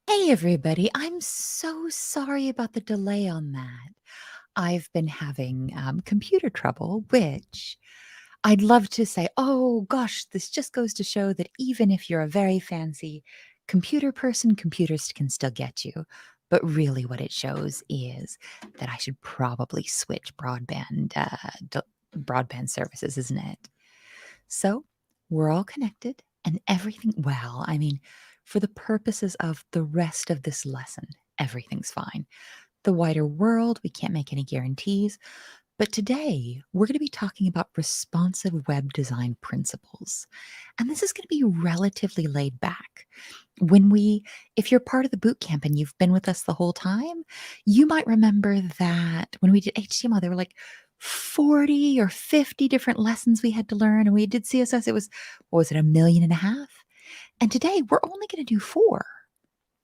Hey, everybody. I'm so sorry about the delay on that. I've been having computer trouble, which I'd love to say, oh gosh, this just goes to show that even if you're a very fancy computer person, computers can still get you. But really, what it shows is that I should probably switch broadband services, isn't it? So we're all connected and everything, well, I mean, for the purposes of the rest of this lesson, everything's fine. The wider world, we can't make any guarantees. But today, we're going to be talking about responsive web design principles. And this is going to be relatively laid back. If you're part of the bootcamp and you've been with us the whole time, you might remember that when we did HTML, there were like 40 or 50 different lessons we had to learn. And we did CSS, it was, what was it, 1.5 million? And today, we're only going to do 4.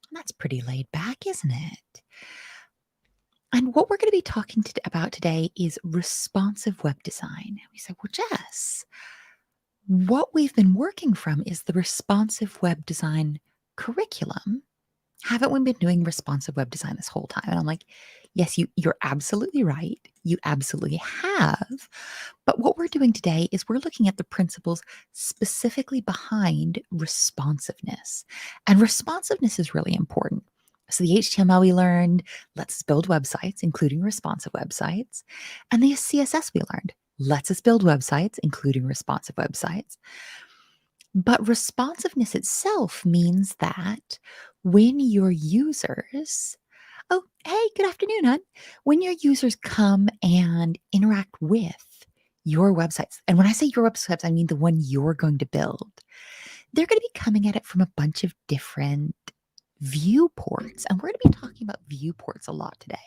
And that's pretty laid back, isn't it? And what we're going to be talking about today is responsive web design. We say, well, Jess, what we've been working from is the responsive web design curriculum. Haven't we been doing responsive web design this whole time? And I'm like, yes, you're absolutely right. You absolutely have. But what we're doing today is we're looking at the principles specifically behind responsiveness. And responsiveness is really important. So the HTML we learned lets us build websites, including responsive websites. And the CSS we learned lets us build websites, including responsive websites. But responsiveness itself means that when your users, oh, hey, good afternoon, hon. When your users come and interact with your websites, and when I say your websites, I mean the one you're going to build, they're going to be coming at it from a bunch of different viewports. And we're going to be talking about viewports a lot today.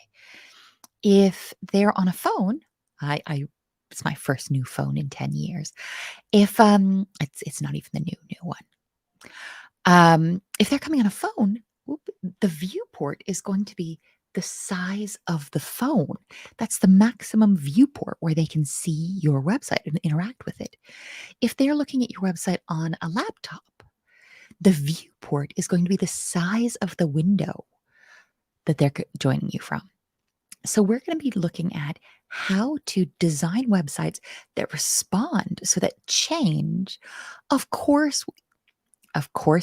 If they're on a phone, I it's my first new phone in 10 years. If it's not even the new one. If they're coming on a phone, the viewport is going to be the size of the phone. That's the maximum viewport where they can see your website and interact with it. If they're looking at your website on a laptop, the viewport is going to be the size of the window that they're joining you from. So we're going to be looking at how to design websites that respond so that change, of course,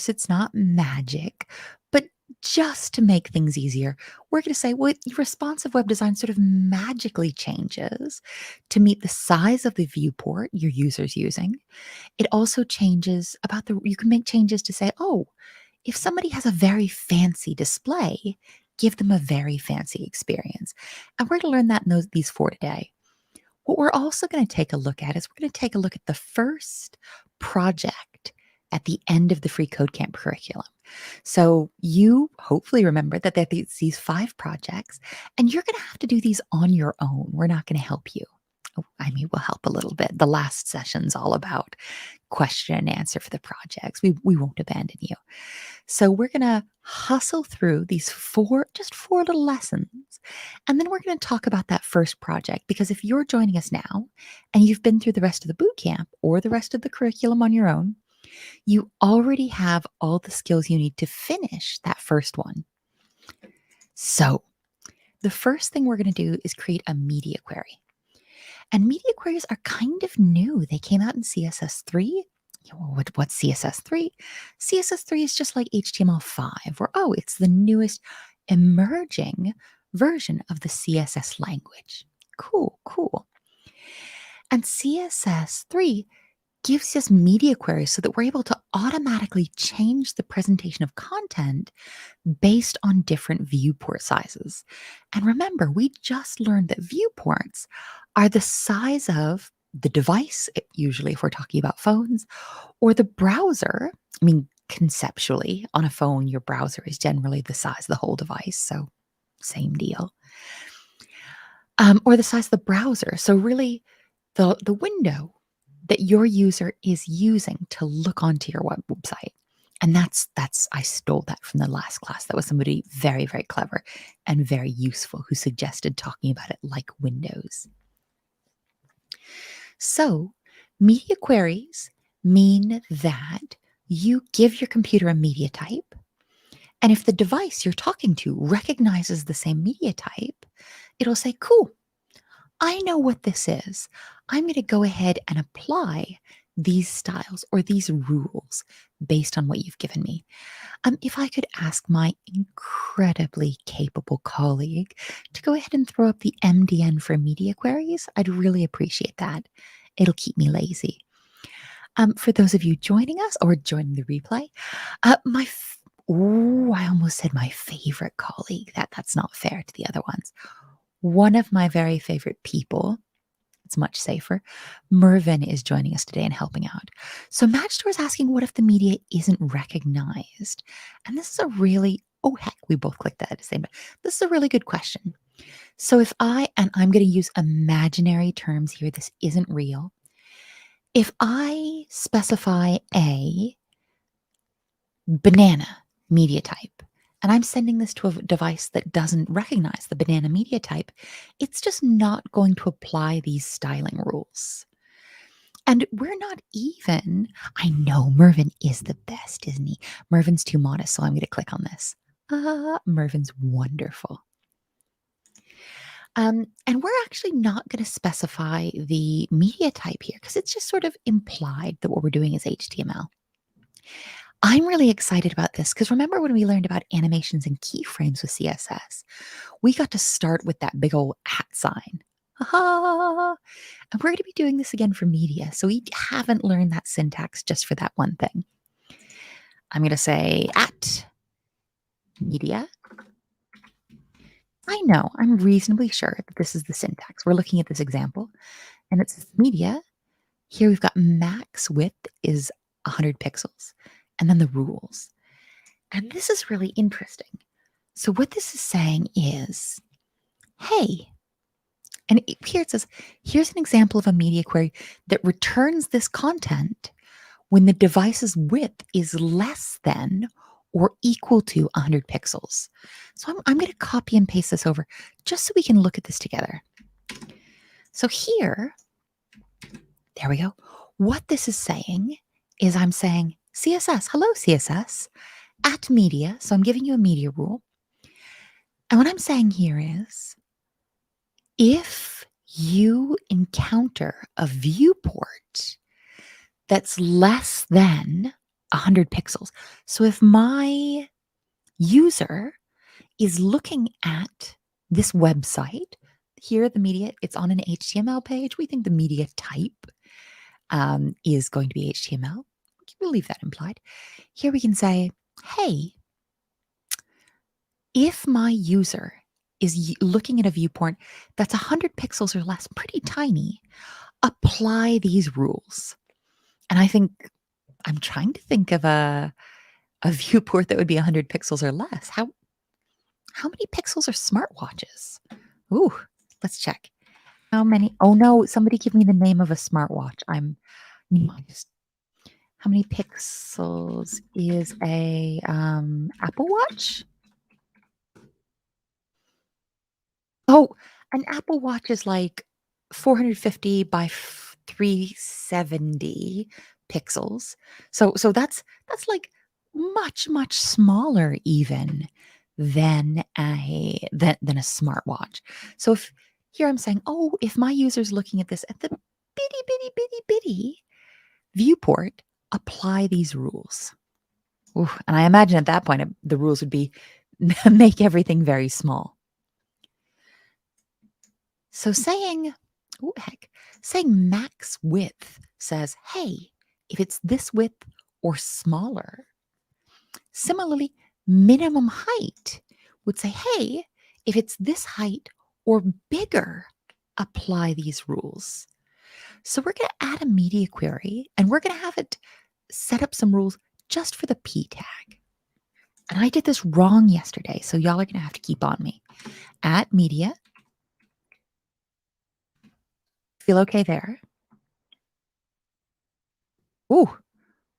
it's not magic, but just to make things easier, we're going to say, well, responsive web design sort of magically changes to meet the size of the viewport your user's using. It also changes you can make changes to say, oh, if somebody has a very fancy display, give them a very fancy experience. And we're going to learn that in these 4 today. What we're also going to take a look at is we're going to take a look at the first project at the end of the free code camp curriculum. So you hopefully remember that there are these 5 projects, and you're going to have to do these on your own. We're not going to help you. I mean, we'll help a little bit. The last session's all about question and answer for the projects. We won't abandon you. So we're going to hustle through these 4 little lessons. And then we're going to talk about that first project, because if you're joining us now and you've been through the rest of the boot camp or the rest of the curriculum on your own, you already have all the skills you need to finish that first one. So the first thing we're going to do is create a media query. And media queries are kind of new. They came out in CSS3. What's CSS3? CSS3 is just like HTML5, or it's the newest emerging version of the CSS language. Cool. And CSS3 gives us media queries so that we're able to automatically change the presentation of content based on different viewport sizes. And remember, we just learned that viewports are the size of the device, usually if we're talking about phones, or the browser. I mean, conceptually, on a phone, your browser is generally the size of the whole device, so same deal. Or the size of the browser. So really, the window that your user is using to look onto your website. And that's I stole that from the last class. That was somebody very, very clever and very useful who suggested talking about it like windows. So media queries mean that you give your computer a media type, And if the device you're talking to recognizes the same media type, it'll say, cool, I know what this is. I'm going to go ahead and apply these styles or these rules based on what you've given me. If I could ask my incredibly capable colleague to go ahead and throw up the MDN for media queries, I'd really appreciate that. It'll keep me lazy. For those of you joining us or joining the replay, I almost said my favorite colleague. That's not fair to the other ones. One of my very favorite people, it's much safer. Mervyn is joining us today and helping out. So Matchstore is asking, what if the media isn't recognized? And this is a really, oh heck, we both clicked that at the same time. This is a really good question. So and I'm going to use imaginary terms here, this isn't real. If I specify a banana media type, and I'm sending this to a device that doesn't recognize the banana media type, it's just not going to apply these styling rules. And we're not even, I know Mervyn is the best, isn't he? Mervyn's too modest, so I'm going to click on this. Mervyn's wonderful. And we're actually not going to specify the media type here because it's just sort of implied that what we're doing is HTML. I'm really excited about this because remember when we learned about animations and keyframes with CSS, we got to start with that big old at sign. And we're going to be doing this again for media. So we haven't learned that syntax just for that one thing. I'm going to say at media. I know, I'm reasonably sure that this is the syntax. We're looking at this example and it says media. Here we've got max width is 100 pixels and then the rules. And this is really interesting. So what this is saying is, hey, and here it says, here's an example of a media query that returns this content when the device's width is less than or equal to 100 pixels. So I'm going to copy and paste this over just so we can look at this together. So here, there we go. What this is saying is I'm saying, CSS, hello CSS, at media. So I'm giving you a media rule. And what I'm saying here is, if you encounter a viewport that's less than 100 pixels, so if my user is looking at this website, here the media, it's on an HTML page. We think the media type is going to be HTML. We'll leave that implied. Here we can say, hey, if my user is looking at a viewport that's 100 pixels or less, pretty tiny, apply these rules. And I think I'm trying to think of a viewport that would be 100 pixels or less. How many pixels are smartwatches? Ooh, let's check. How many? Oh no, somebody give me the name of a smartwatch. How many pixels is a Apple Watch? Oh, an Apple Watch is like 450 by 370 pixels. So that's like much smaller even than a smartwatch. So if here I'm saying, oh, if my user's looking at this at the bitty viewport, apply these rules. Ooh, and I imagine at that point the rules would be make everything very small. So saying max width says, hey, if it's this width or smaller. Similarly, minimum height would say, hey, if it's this height or bigger, apply these rules. So we're going to add a media query and we're going to have it set up some rules just for the P tag. And I did this wrong yesterday, so y'all are going to have to keep on me. At media. Feel okay there? Ooh,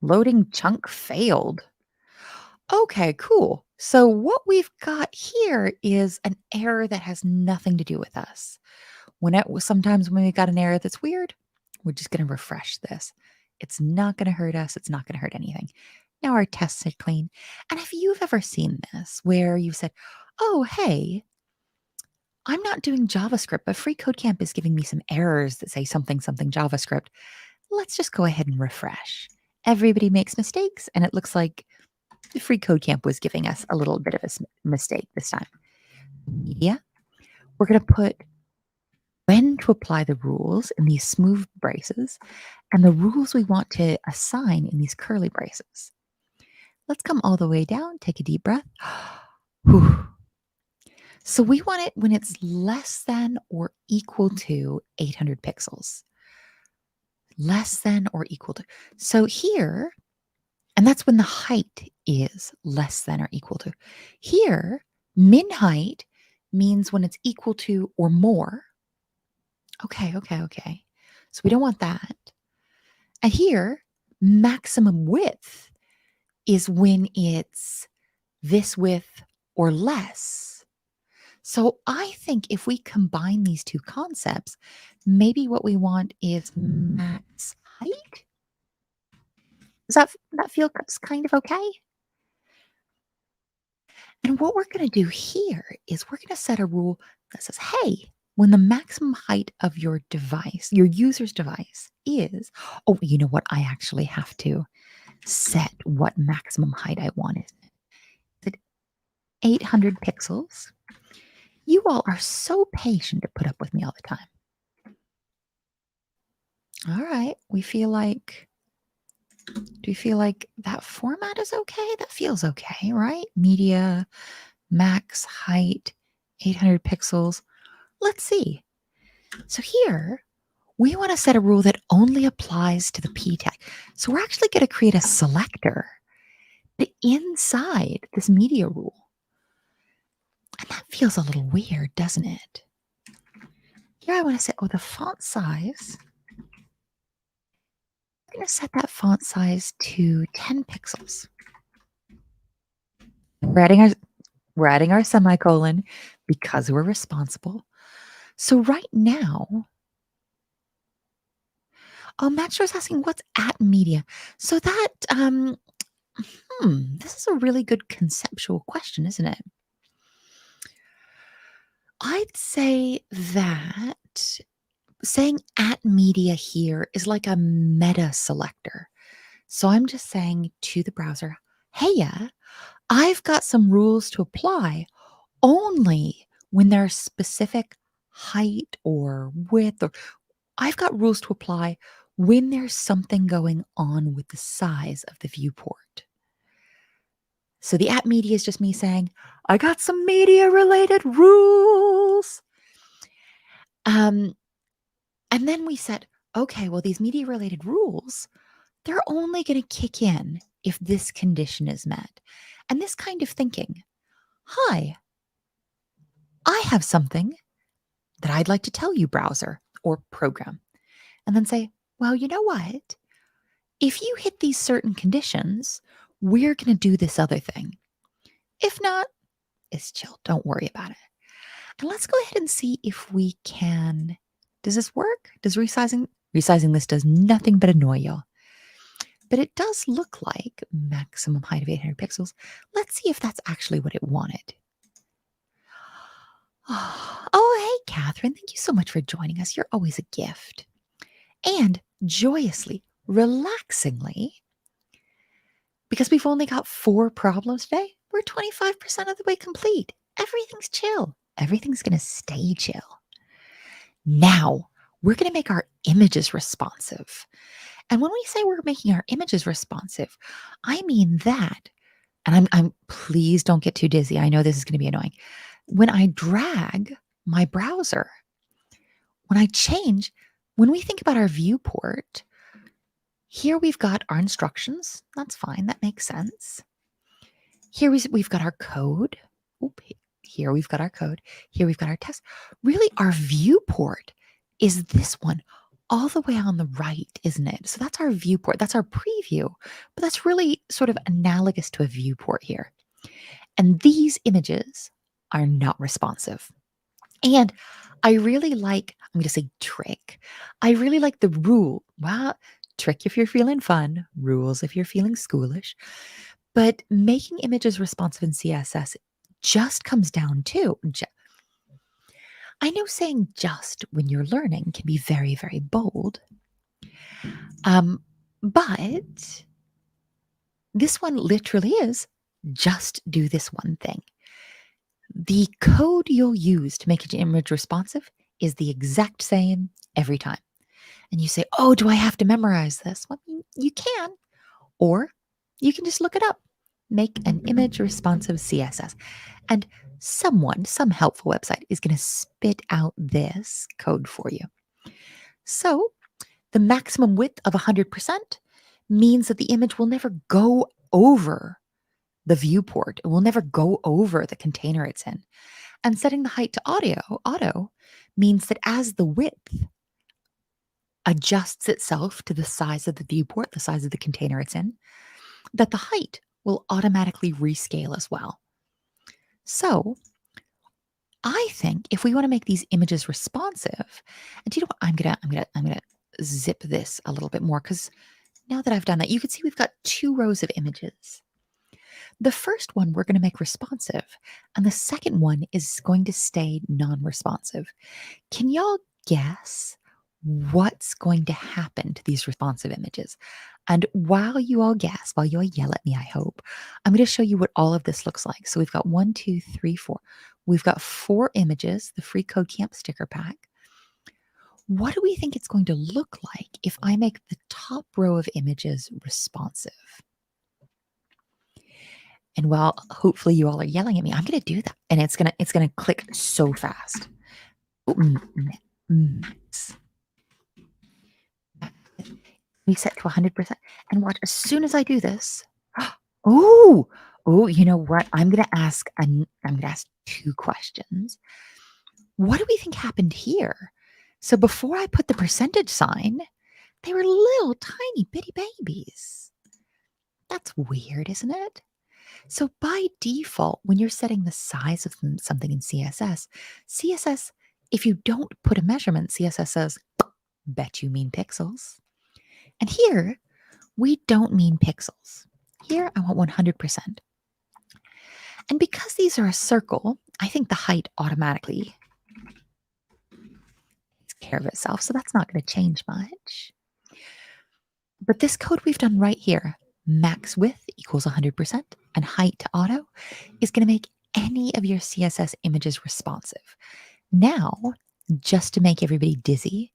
loading chunk failed. Okay, cool. So what we've got here is an error that has nothing to do with us. Sometimes when we got an error that's weird, we're just going to refresh this. It's not going to hurt us. It's not going to hurt anything. now our tests are clean. And if you've ever seen this where you said, oh, hey, I'm not doing JavaScript, but Free Code Camp is giving me some errors that say something, something JavaScript. Let's just go ahead and refresh. Everybody makes mistakes, and it looks like the Free Code Camp was giving us a little bit of a mistake this time. Media, we're going to put when to apply the rules in these smooth braces and the rules we want to assign in these curly braces. Let's come all the way down, take a deep breath. Whew. So we want it when it's less than or equal to 800 pixels. Less than or equal to. So here, and that's when the height is less than or equal to. Here, min height means when it's equal to or more. Okay. So we don't want that. And here, maximum width is when it's this width or less. So I think if we combine these two concepts, maybe what we want is max height. Does that feel kind of okay? And what we're going to do here is we're going to set a rule that says, hey, when the maximum height of your device, your user's device is, oh, you know what? I actually have to set what maximum height I want. Is it 800 pixels? You all are so patient to put up with me all the time. All right. Do you feel like that format is okay? That feels okay, right? Media, max height, 800 pixels. Let's see. So here, we want to set a rule that only applies to the P tag. So we're actually going to create a selector inside this media rule. And that feels a little weird, doesn't it? Here I want to say, oh, the font size. I'm going to set that font size to 10 pixels. We're adding our semicolon because we're responsible. So right now, Matt is asking what's at media. So that, this is a really good conceptual question, isn't it? I'd say that saying at media here is like a meta selector. So I'm just saying to the browser, hey, I've got some rules to apply only when there's specific height or width, or I've got rules to apply when there's something going on with the size of the viewport. So the at media is just me saying, I got some media related rules. And then we said, okay, well, these media related rules, they're only going to kick in if this condition is met. And this kind of thinking, hi, I have something that I'd like to tell you, browser or program. And then say, well, you know what? If you hit these certain conditions, we're going to do this other thing. If not, it's chill. Don't worry about it. And let's go ahead and see if we can. Does this work? Does resizing this does nothing but annoy y'all. But it does look like maximum height of 800 pixels. Let's see if that's actually what it wanted. Oh, hey, Catherine. Thank you so much for joining us. You're always a gift. And joyously, relaxingly, because we've only got 4 problems today, we're 25% of the way complete. Everything's chill. Everything's going to stay chill. Now, we're going to make our images responsive. And when we say we're making our images responsive, I mean that, and I'm please don't get too dizzy. I know this is going to be annoying. When I drag my browser, when I change, when we think about our viewport, here we've got our instructions. That's fine. That makes sense. Here we've got our code. Here we've got our code. Here we've got our test. Really, our viewport is this one all the way on the right, isn't it? So that's our viewport. That's our preview. But that's really sort of analogous to a viewport here. And these images are not responsive. And I really like, I'm going to say trick. I really like the rule. Wow. Trick if you're feeling fun, rules if you're feeling schoolish. But making images responsive in CSS just comes down to I know saying just when you're learning can be very, very bold. But this one literally is just do this one thing. The code you'll use to make an image responsive is the exact same every time. And you say, oh, do I have to memorize this? Well, you can, or you can just look it up. Make an image responsive CSS. And some helpful website is going to spit out this code for you. So the maximum width of 100% means that the image will never go over the viewport. It will never go over the container it's in. And setting the height to auto means that as the width adjusts itself to the size of the viewport, the size of the container it's in, that the height will automatically rescale as well. So I think if we want to make these images responsive, and you know what, I'm gonna zip this a little bit more because now that I've done that, you can see we've got 2 rows of images. The first one we're going to make responsive, and the second one is going to stay non-responsive. Can y'all guess what's going to happen to these responsive images? And while you all guess, while you all yell at me, I hope, I'm going to show you what all of this looks like. So we've got 1, 2, 3, 4. We've got 4 images, the free Code Camp sticker pack. What do we think it's going to look like if I make the top row of images responsive? And while hopefully you all are yelling at me, I'm going to do that. And it's going to click so fast. Reset to 100%. And watch, as soon as I do this, oh, you know what? I'm going to ask 2 questions. What do we think happened here? So before I put the percentage sign, they were little tiny bitty babies. That's weird, isn't it? So by default, when you're setting the size of something in CSS, if you don't put a measurement, CSS says, bet you mean pixels. And here, we don't mean pixels. Here, I want 100%. And because these are a circle, I think the height automatically takes care of itself. So that's not going to change much. But this code we've done right here, max width equals 100% and height to auto, is going to make any of your CSS images responsive. Now, just to make everybody dizzy,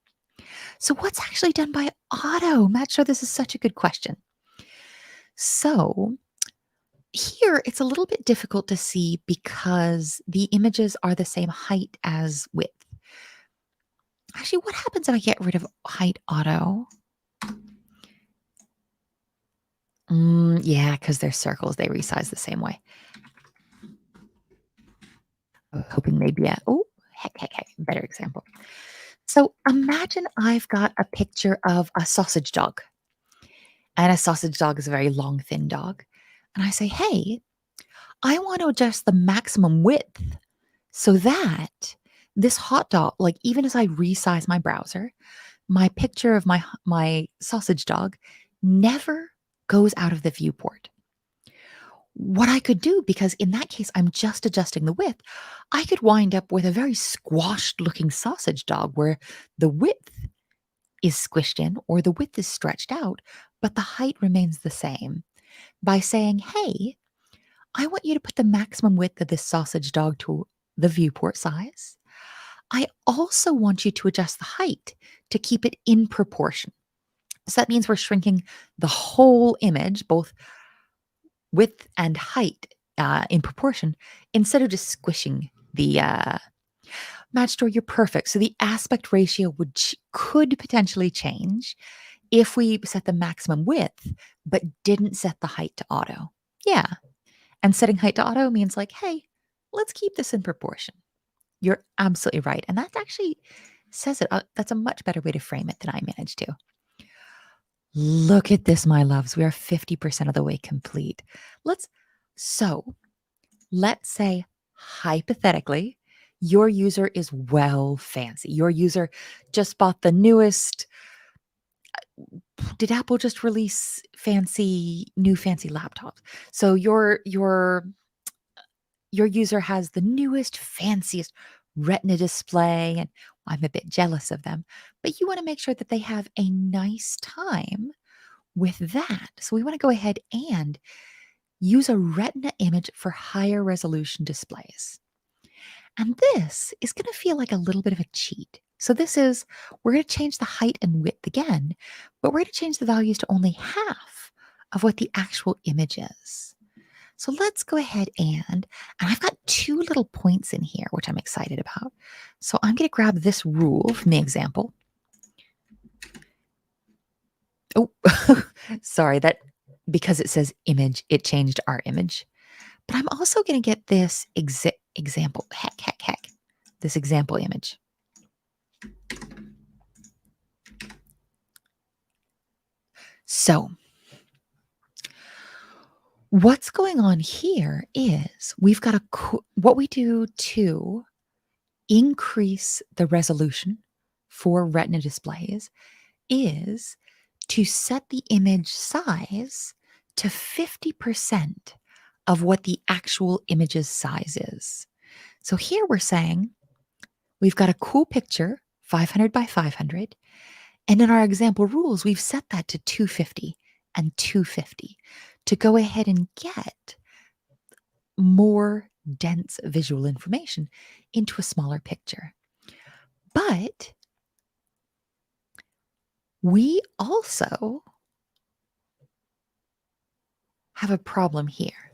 so what's actually done by auto? Matt, sure, this is such a good question. So here, it's a little bit difficult to see because the images are the same height as width. Actually, what happens if I get rid of height auto? Yeah, because they're circles. They resize the same way. Hoping maybe heck, better example. So imagine I've got a picture of a sausage dog. And a sausage dog is a very long, thin dog. And I say, hey, I want to adjust the maximum width so that this hot dog, like even as I resize my browser, my picture of my sausage dog never goes out of the viewport. What I could do, because in that case, I'm just adjusting the width, I could wind up with a very squashed looking sausage dog where the width is squished in or the width is stretched out, but the height remains the same. By saying, hey, I want you to put the maximum width of this sausage dog to the viewport size. I also want you to adjust the height to keep it in proportion. So that means we're shrinking the whole image, both width and height in proportion, instead of just squishing the match store. You're perfect. So the aspect ratio could potentially change if we set the maximum width, but didn't set the height to auto. Yeah. And setting height to auto means like, hey, let's keep this in proportion. You're absolutely right. And that actually says it. That's a much better way to frame it than I managed to. Look at this, my loves. We are 50% of the way complete. Let's say hypothetically, your user is well fancy. Your user just bought the newest did Apple just release new fancy laptops? So your user has the newest, fanciest Retina display, and I'm a bit jealous of them, but you want to make sure that they have a nice time with that. So we want to go ahead and use a Retina image for higher resolution displays. And this is going to feel like a little bit of a cheat. So we're going to change the height and width again, but we're going to change the values to only half of what the actual image is. So let's go ahead and I've got two little points in here, which I'm excited about. So I'm going to grab this rule from the example. Oh, sorry, that because it says image, it changed our image. But I'm also going to get this example, this example image. So what's going on here is we've got what we do to increase the resolution for Retina displays is to set the image size to 50% of what the actual image's size is. So here we're saying we've got a cool picture, 500 by 500, and in our example rules, we've set that to 250 and 250 to go ahead and get more dense visual information into a smaller picture. But we also have a problem here.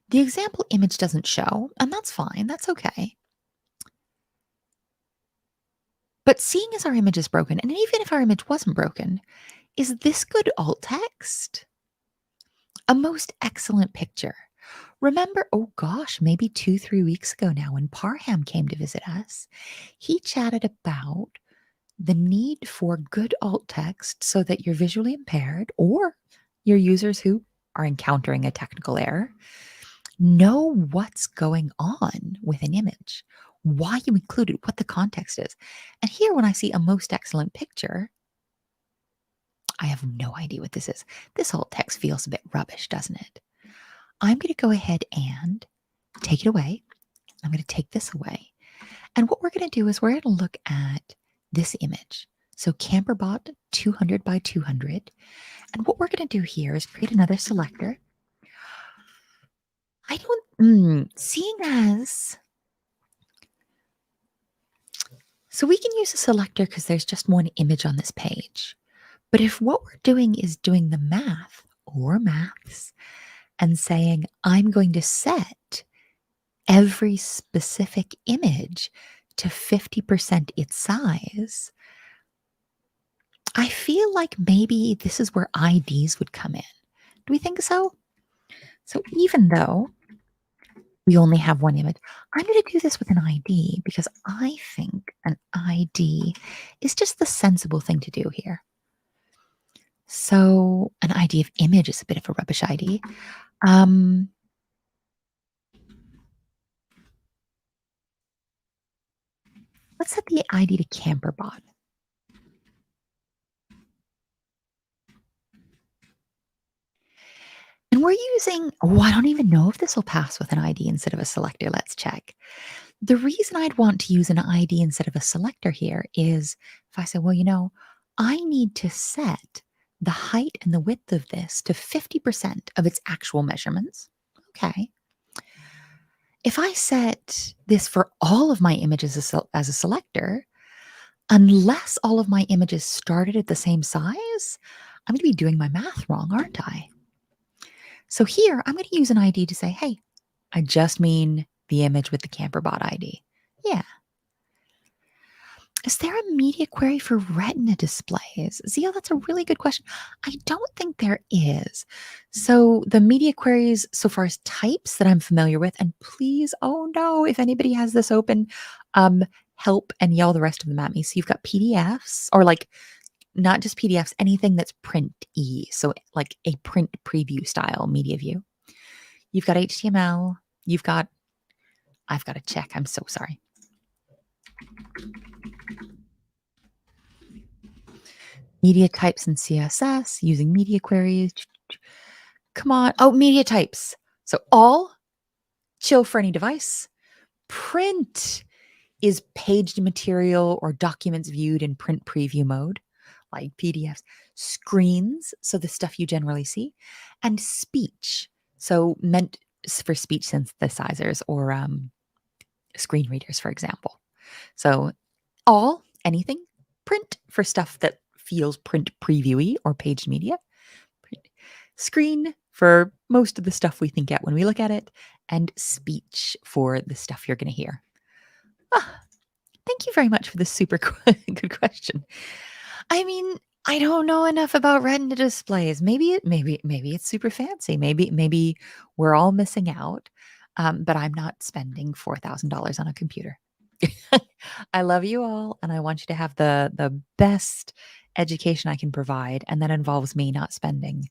The example image doesn't show, and that's fine, that's okay. But seeing as our image is broken, and even if our image wasn't broken, is this good alt text? A most excellent picture. Remember, oh gosh, maybe 2-3 weeks ago now when Parham came to visit us, he chatted about the need for good alt text so that you're visually impaired or your users who are encountering a technical error know what's going on with an image, why you include it, what the context is. And here, when I see a most excellent picture, I have no idea what this is. This alt text feels a bit rubbish, doesn't it? I'm going to go ahead and take it away. I'm going to take this away. And what we're going to do is we're going to look at this image. So Camperbot 200 by 200. And what we're going to do here is create another selector. Seeing as, so we can use a selector because there's just one image on this page. But if what we're doing is doing the math or maths and saying, I'm going to set every specific image to 50% its size, I feel like maybe this is where IDs would come in. Do we think so? So even though we only have one image, I'm going to do this with an ID because I think an ID is just the sensible thing to do here. So an ID of image is a bit of a rubbish ID. Let's set the ID to Camperbot. And we're using, I don't even know if this will pass with an ID instead of a selector. Let's check. The reason I'd want to use an ID instead of a selector here is if I say, I need to set the height and the width of this to 50% of its actual measurements. Okay. If I set this for all of my images as a selector, unless all of my images started at the same size, I'm going to be doing my math wrong, aren't I? So here, I'm going to use an ID to say, hey, I just mean the image with the Camperbot ID. Yeah. Is there a media query for Retina displays? Zio, that's a really good question. I don't think there is. So the media queries, so far as types that I'm familiar with, and please, oh no, if anybody has this open, help and yell the rest of them at me. So you've got PDFs, or like not just PDFs, anything that's print-y. So like a print preview style media view. You've got HTML. I've got to check. I'm so sorry. Media types in CSS using media queries. Come on. Oh, media types. So all, chill for any device. Print is paged material or documents viewed in print preview mode, like PDFs. Screens, so the stuff you generally see. And speech, so meant for speech synthesizers or screen readers, for example. So all, anything. Print for stuff that feels print previewy or paged media. Screen for most of the stuff we think at when we look at it, and speech for the stuff you're going to hear. Ah, thank you very much for this super good question. I mean, I don't know enough about Retina displays. Maybe it's super fancy. Maybe we're all missing out. But I'm not spending $4,000 on a computer. I love you all, and I want you to have the best education I can provide, and that involves me not spending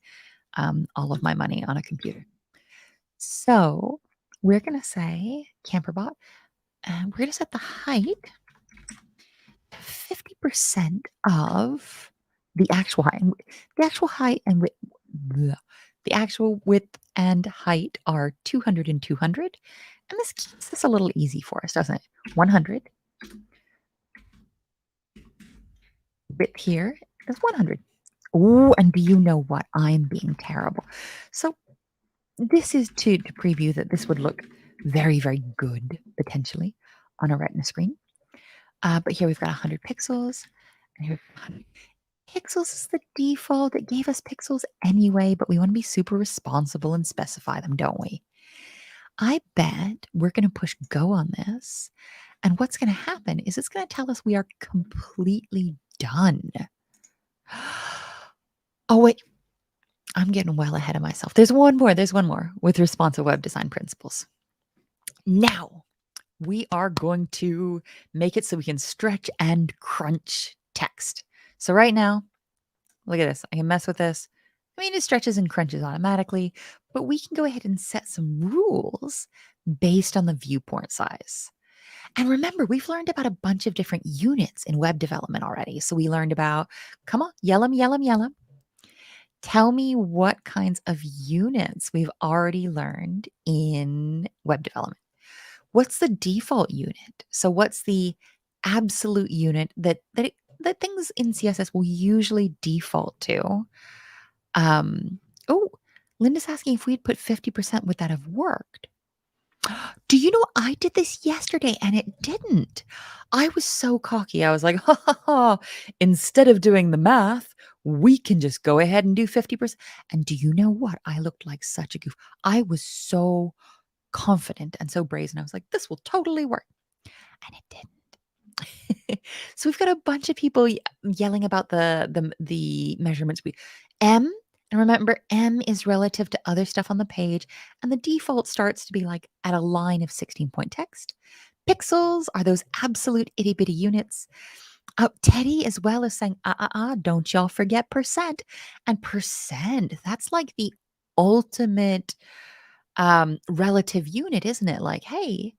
all of my money on a computer. So we're gonna say Camperbot, and we're gonna set the height to 50% of the actual height. The actual height and width, the actual width and height are 200 and 200, and this keeps this a little easy for us, doesn't it? 100. Width here is 100. Ooh, and do you know what? I'm being terrible. So this is to preview that this would look very, very good, potentially, on a Retina screen. But here we've got 100 pixels. And here 100 pixels is the default. It gave us pixels anyway, but we want to be super responsible and specify them, don't we? I bet we're going to push go on this. And what's going to happen is it's going to tell us we are completely done. Oh, wait. I'm getting well ahead of myself. There's one more with responsive web design principles. Now, we are going to make it so we can stretch and crunch text. So right now, look at this. I can mess with this. I mean, it stretches and crunches automatically, but we can go ahead and set some rules based on the viewport size. And remember, we've learned about a bunch of different units in web development already. So we learned about, come on, yell 'em. Tell me what kinds of units we've already learned in web development. What's the default unit? So what's the absolute unit that things in CSS will usually default to? Oh, Linda's asking if we'd put 50%, would that have worked? Do you know I did this yesterday and it didn't? I was so cocky. I was like, ha ha ha. Instead of doing the math, we can just go ahead and do 50%. And do you know what? I looked like such a goof. I was so confident and so brazen. I was like, this will totally work. And it didn't. So we've got a bunch of people yelling about the measurements. M, and remember, M is relative to other stuff on the page, and the default starts to be like at a line of 16-point text. Pixels are those absolute itty bitty units. Teddy as well is saying, don't y'all forget percent. And percent, that's like the ultimate relative unit, isn't it? Like, hey,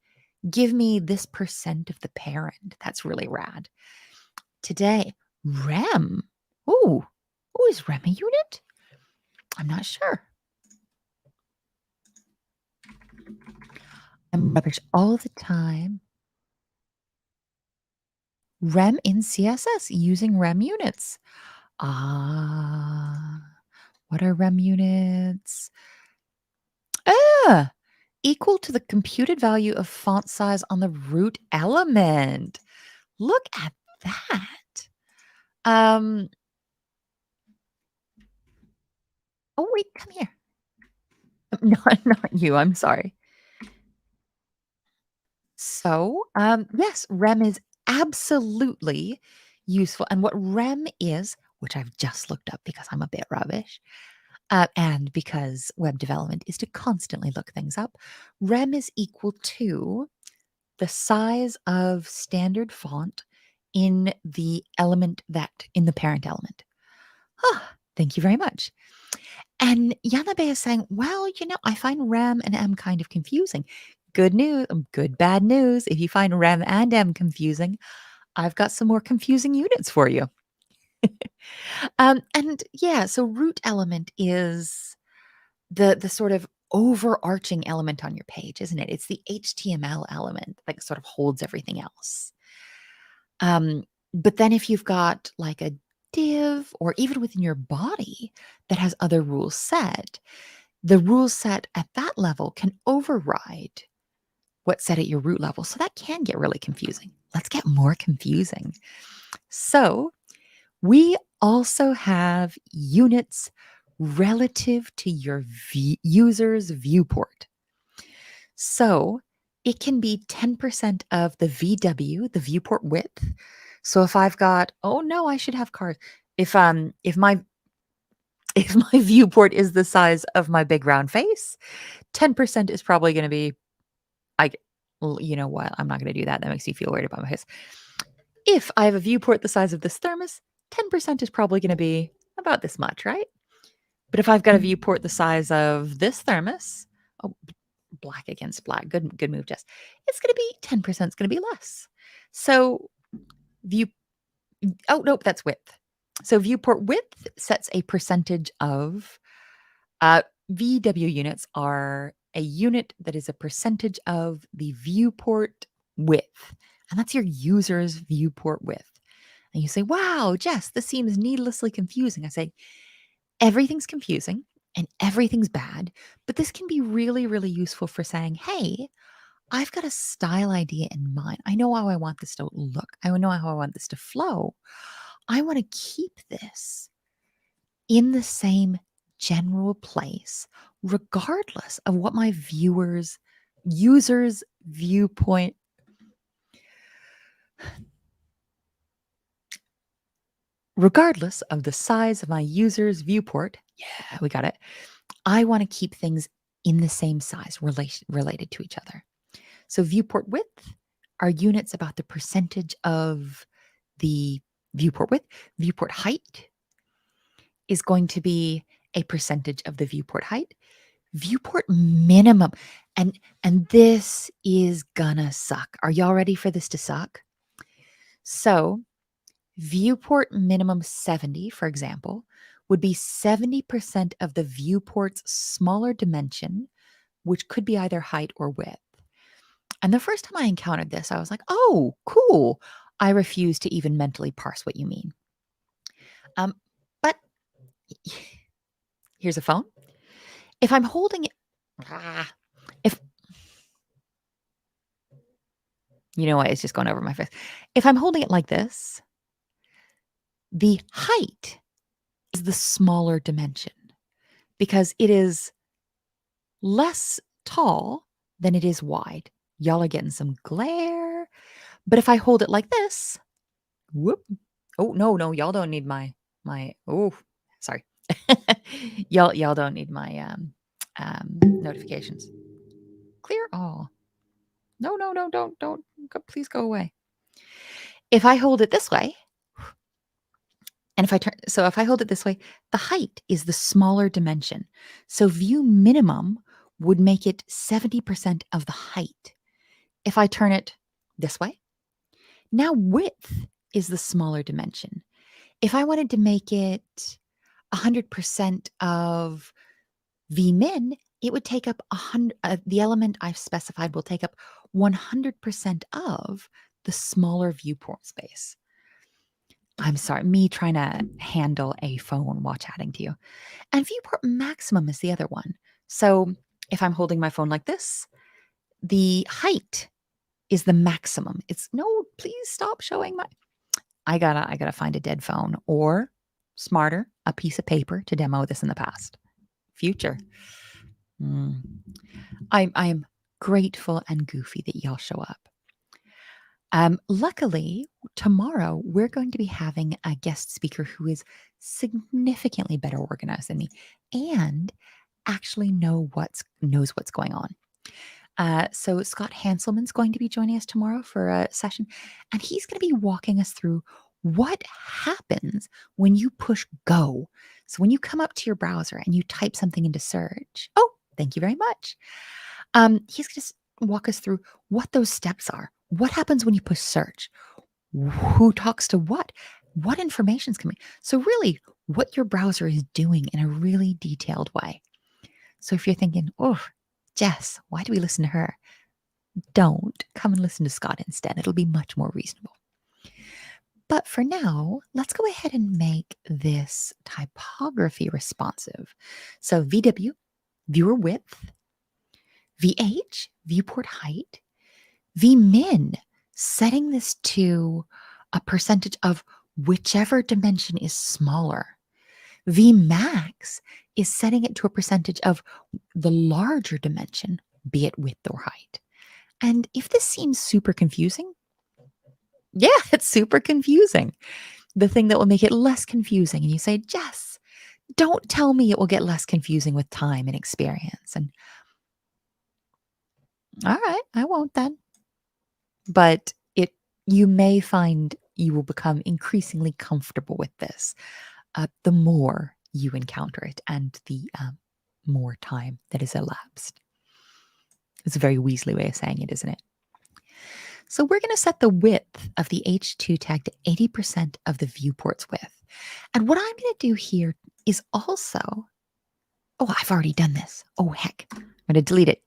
give me this percent of the parent. That's really rad. Today, Rem. Ooh, is Rem a unit? I'm not sure. I'm rubbish all the time. Rem in CSS using Rem units. What are Rem units? Equal to the computed value of font size on the root element. Look at that. Oh, wait, come here. Not you. I'm sorry. So, yes, Rem is absolutely useful. And what Rem is, which I've just looked up because I'm a bit rubbish, and because web development is to constantly look things up, Rem is equal to the size of standard font in the parent element. Thank you very much. And Yanabe is saying, well, I find Rem and M kind of confusing. Good news, bad news. If you find Rem and M confusing, I've got some more confusing units for you. And yeah, so root element is the sort of overarching element on your page, isn't it? It's the HTML element that sort of holds everything else. Um, but then if you've got like a div or even within your body that has other rules set, the rules set at that level can override what's set at your root level. So that can get really confusing. Let's get more confusing. So we also have units relative to your user's viewport. So it can be 10% of the VW, the viewport width. So if I've got, oh no, I should have cars. If my if my viewport is the size of my big round face, 10% is probably going to be, I you know what? I'm not going to do that. That makes you feel weird about my face. If I have a viewport the size of this thermos, 10% is probably going to be about this much, right? But if I've got a viewport the size of this thermos, oh, black against black, good move, Jess. It's going to be 10%. It's going to be less. So view. Oh nope, that's width. So viewport width sets a percentage of. VW units are a unit that is a percentage of the viewport width, and that's your user's viewport width. And you say, "Wow, Jess, this seems needlessly confusing." I say, everything's confusing and everything's bad, but this can be really, really useful for saying, hey, I've got a style idea in mind. I know how I want this to look. I know how I want this to flow. I want to keep this in the same general place, regardless of what my users' viewpoint. Regardless of the size of my user's viewport, yeah, we got it. I want to keep things in the same size, related to each other. So viewport width are units about the percentage of the viewport width. Viewport height is going to be a percentage of the viewport height. Viewport minimum, and this is gonna suck. Are y'all ready for this to suck? So viewport minimum 70, for example, would be 70% of the viewport's smaller dimension, which could be either height or width. And the first time I encountered this, I was like, oh, cool. I refuse to even mentally parse what you mean. But here's a phone. If I'm holding it, if you know what, it's just going over my face. If I'm holding it like this, the height is the smaller dimension because it is less tall than it is wide. Y'all are getting some glare. But if I hold it like this, whoop. Oh, no, y'all don't need my, oh, sorry. y'all don't need my notifications. Clear all. No, don't, please go away. If I hold it this way, and if I hold it this way, the height is the smaller dimension. So view minimum would make it 70% of the height. If I turn it this way, now width is the smaller dimension. If I wanted to make it 100% of v min, it would take up 100. The element I've specified will take up 100% of the smaller viewport space. I'm sorry, me trying to handle a phone while chatting to you. And viewport maximum is the other one. So if I'm holding my phone like this, the height is the maximum. It's no, please stop showing my. I gotta find a dead phone or smarter, a piece of paper to demo this in the past. Future. I am grateful and goofy that y'all show up. Luckily, tomorrow we're going to be having a guest speaker who is significantly better organized than me and actually knows what's going on. So Scott Hanselman's going to be joining us tomorrow for a session, and he's going to be walking us through what happens when you push go. So when you come up to your browser and you type something into search, oh, thank you very much. He's going to walk us through what those steps are. What happens when you push search? Who talks to what? what information is coming. So really what your browser is doing in a really detailed way. So if you're thinking, oh, Jess, why do we listen to her? Don't come and listen to Scott instead. It'll be much more reasonable. But for now, let's go ahead and make this typography responsive. So VW, viewer width, VH, viewport height, Vmin, setting this to a percentage of whichever dimension is smaller. Vmax is setting it to a percentage of the larger dimension, be it width or height. And if this seems super confusing, yeah, it's super confusing. The thing that will make it less confusing, and you say, Jess, don't tell me it will get less confusing with time and experience. And all right, I won't then. But you may find you will become increasingly comfortable with this the more you encounter it and the more time that is elapsed. It's a very Weasley way of saying it, isn't it? So we're going to set the width of the H2 tag to 80% of the viewport's width. And what I'm going to do here is also, oh, I've already done this. Oh, heck, I'm going to delete it.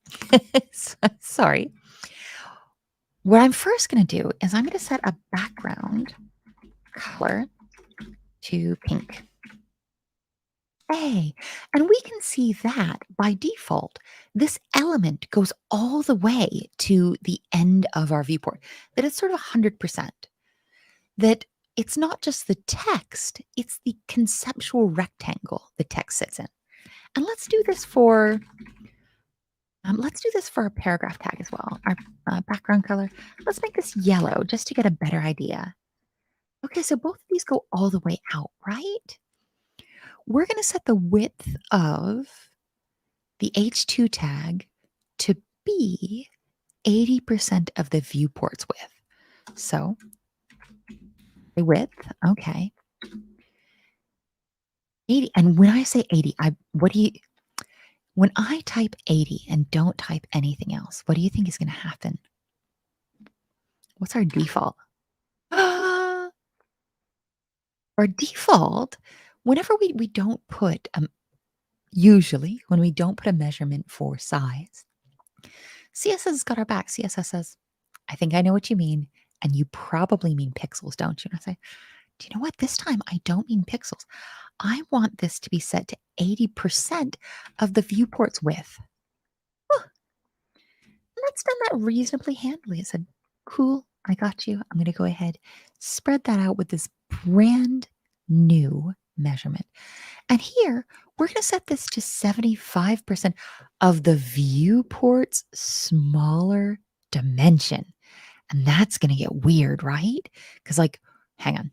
Sorry. What I'm first going to do is I'm going to set a background color to pink. Hey, and we can see that by default, this element goes all the way to the end of our viewport, that it's sort of 100%. That it's not just the text, it's the conceptual rectangle the text sits in. And let's do this for our paragraph tag as well, our background color. Let's make this yellow just to get a better idea. Okay, so both of these go all the way out, right? We're going to set the width of the H2 tag to be 80% of the viewport's width. So the width, okay. 80. And when I say 80, when I type 80 and don't type anything else, what do you think is going to happen? What's our default? Our default, whenever we don't put, usually when we don't put a measurement for size, CSS has got our back. CSS says, I think I know what you mean. And you probably mean pixels, don't you? And I say, do you know what? This time I don't mean pixels. I want this to be set to 80% of the viewport's width. Huh. And that's done that reasonably handily. It said, cool, I got you. I'm going to go ahead, spread that out with this brand new measurement. And here, we're going to set this to 75% of the viewport's smaller dimension. And that's going to get weird, right? Because hang on.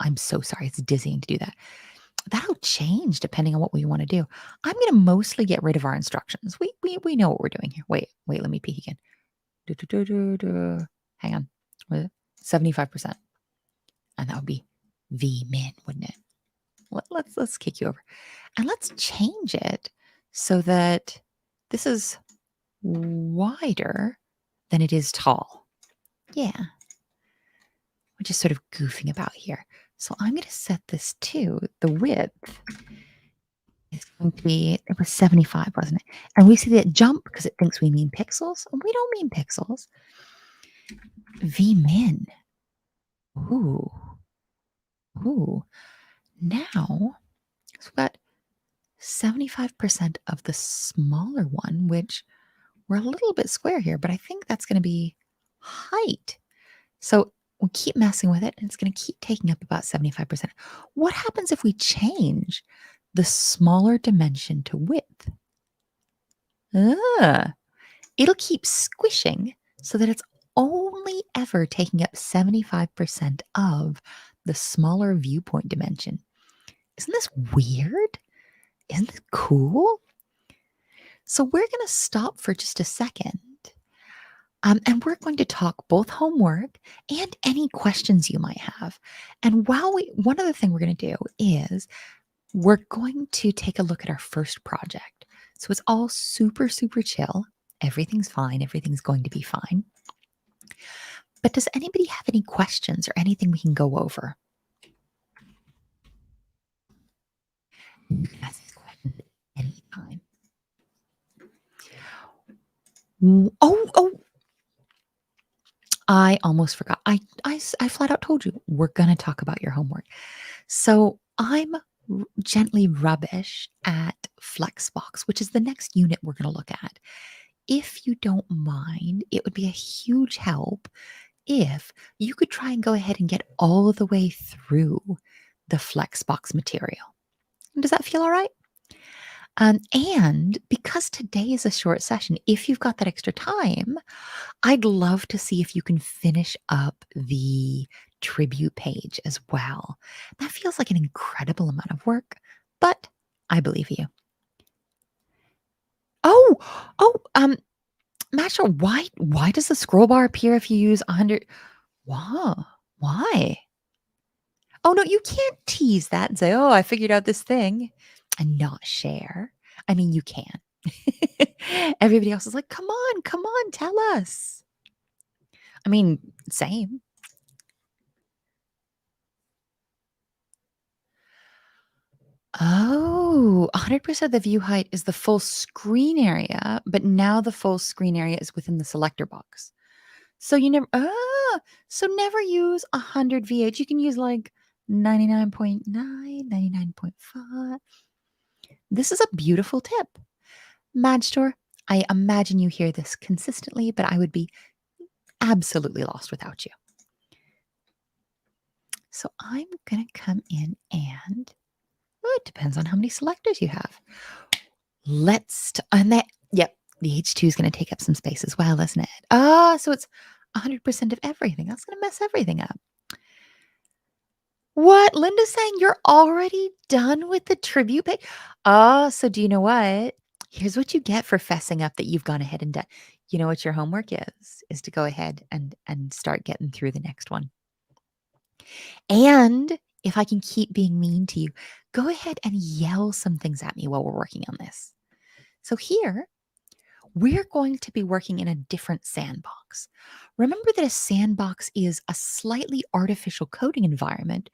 I'm so sorry. It's dizzying to do that. That'll change depending on what we want to do. I'm going to mostly get rid of our instructions. We know what we're doing here. Wait, let me peek again. Hang on. 75%. And that would be Vmin, wouldn't it? Let's kick you over. And let's change it so that this is wider than it is tall. Yeah. We're just sort of goofing about here. So I'm going to set this to the width is going to be, it was 75, wasn't it? And we see that jump because it thinks we mean pixels. And we don't mean pixels. Vmin. Ooh. Now, so we've got 75% of the smaller one, which we're a little bit square here, but I think that's going to be height. So we'll keep messing with it, and it's going to keep taking up about 75%. What happens if we change the smaller dimension to width? It'll keep squishing so that it's only ever taking up 75% of the smaller viewport dimension. Isn't this weird? Isn't this cool? So we're going to stop for just a second. And we're going to talk both homework and any questions you might have. And one other thing we're going to do is we're going to take a look at our first project. So it's all super, super chill. Everything's fine. Everything's going to be fine. But does anybody have any questions or anything we can go over? You can ask these questions anytime. Oh, I almost forgot. I flat out told you we're going to talk about your homework. So I'm gently rubbish at Flexbox, which is the next unit we're going to look at. If you don't mind, it would be a huge help if you could try and go ahead and get all the way through the Flexbox material. Does that feel all right? And because today is a short session, if you've got that extra time, I'd love to see if you can finish up the tribute page as well. That feels like an incredible amount of work, but I believe you. Oh, Masha, why does the scroll bar appear if you use 100? Wow, why? Oh no, you can't tease that and say, "Oh, I figured out this thing," and not share. I mean, you can. Everybody else is like, come on, tell us. I mean, same. Oh, 100% of the view height is the full screen area, but now the full screen area is within the selector box. So you never, so never use 100 VH. You can use like 99.9, 99.5. This is a beautiful tip. Magstore, I imagine you hear this consistently, but I would be absolutely lost without you. So I'm going to come in and, it depends on how many selectors you have. And that, yep, the H2 is going to take up some space as well, isn't it? So it's 100% of everything. That's going to mess everything up. What? Linda's saying you're already done with the tribute page? So do you know what? Here's what you get for fessing up that you've gone ahead and done. You know what your homework is to go ahead and start getting through the next one. And if I can keep being mean to you, go ahead and yell some things at me while we're working on this. So here, we're going to be working in a different sandbox. Remember that a sandbox is a slightly artificial coding environment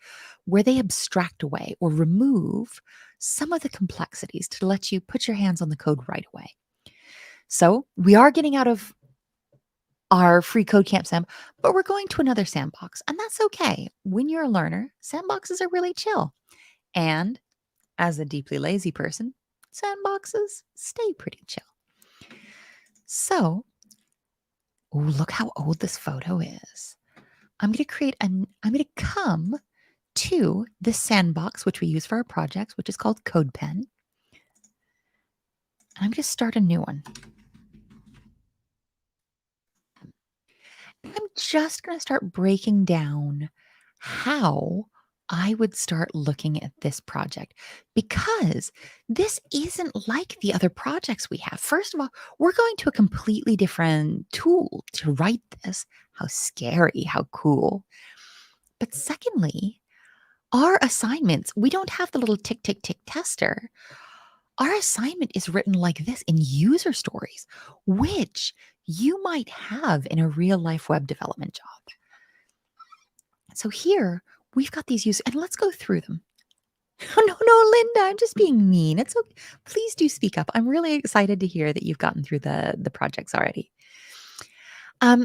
where they abstract away or remove some of the complexities to let you put your hands on the code right away. So we are getting out of our free code camp sam, but we're going to another sandbox, and that's okay. When you're a learner, sandboxes are really chill. And as a deeply lazy person, sandboxes stay pretty chill. So, look how old this photo is. I'm going to come to this sandbox, which we use for our projects, which is called CodePen. And I'm going to start a new one. I'm just going to start breaking down how I would start looking at this project, because this isn't like the other projects we have. First of all, we're going to a completely different tool to write this. How scary, how cool. But secondly, our assignments, we don't have the little tick, tick, tick tester. Our assignment is written like this in user stories, which you might have in a real life web development job. So here we've got these users, and let's go through them. Oh, no, Linda, I'm just being mean. It's okay. Please do speak up. I'm really excited to hear that you've gotten through the projects already.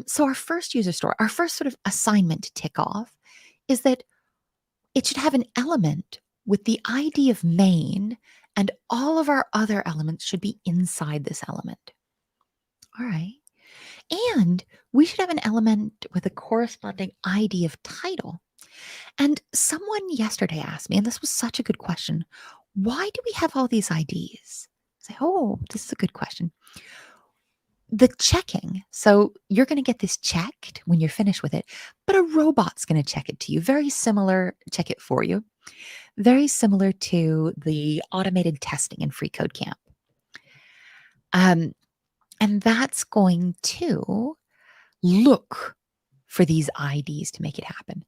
So our first user story, our first sort of assignment to tick off is that it should have an element with the ID of main, and all of our other elements should be inside this element. All right. And we should have an element with a corresponding ID of title. And someone yesterday asked me, and this was such a good question, why do we have all these IDs? I say, oh, this is a good question. The checking. So you're going to get this checked when you're finished with it, but a robot's going to check it to you. Very similar, check it for you. Very similar to the automated testing in Free Code Camp. And that's going to look for these IDs to make it happen.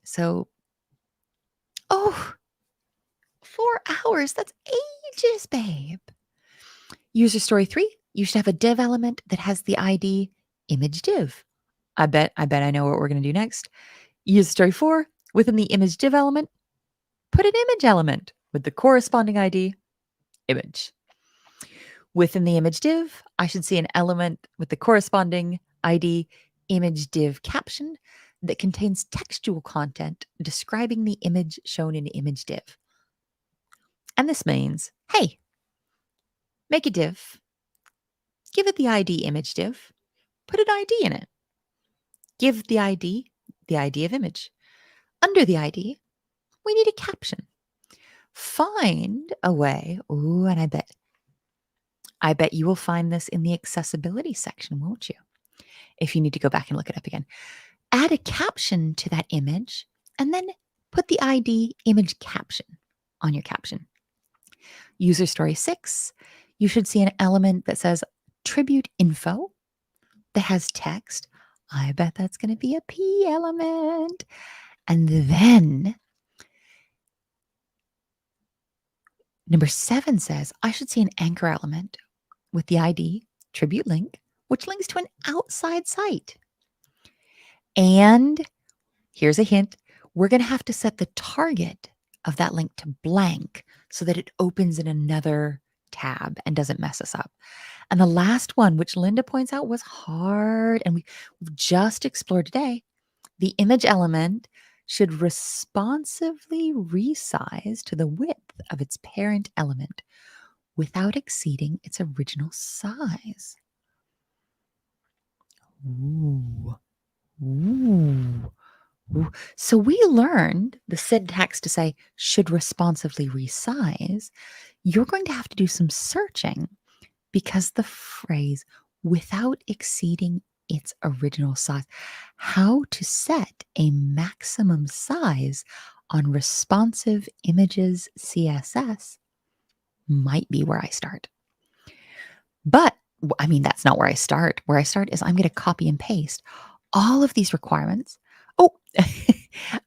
So, 4 hours, that's ages, babe. User story 3, you should have a div element that has the ID image div. I bet I know what we're going to do next. Use story 4 within the image div element. Put an image element with the corresponding ID image. Within the image div, I should see an element with the corresponding ID image div caption that contains textual content describing the image shown in image div. And this means, hey, make a div, give it the ID image div, put an ID in it. Give the ID of image. Under the ID, we need a caption. Find a way, and I bet you will find this in the accessibility section, won't you? If you need to go back and look it up again. Add a caption to that image and then put the ID image caption on your caption. User story 6, you should see an element that says tribute info that has text. I bet that's going to be a P element. And then number 7 says, I should see an anchor element with the ID tribute link, which links to an outside site. And here's a hint. We're going to have to set the target of that link to blank so that it opens in another tab and doesn't mess us up. And the last one, which Linda points out was hard, and we've just explored today, the image element should responsively resize to the width of its parent element without exceeding its original size. Ooh. So we learned the syntax to say should responsively resize. You're going to have to do some searching because the phrase without exceeding its original size, how to set a maximum size on responsive images CSS might be where I start. But I mean, that's not where I start. Where I start is I'm going to copy and paste all of these requirements. Oh,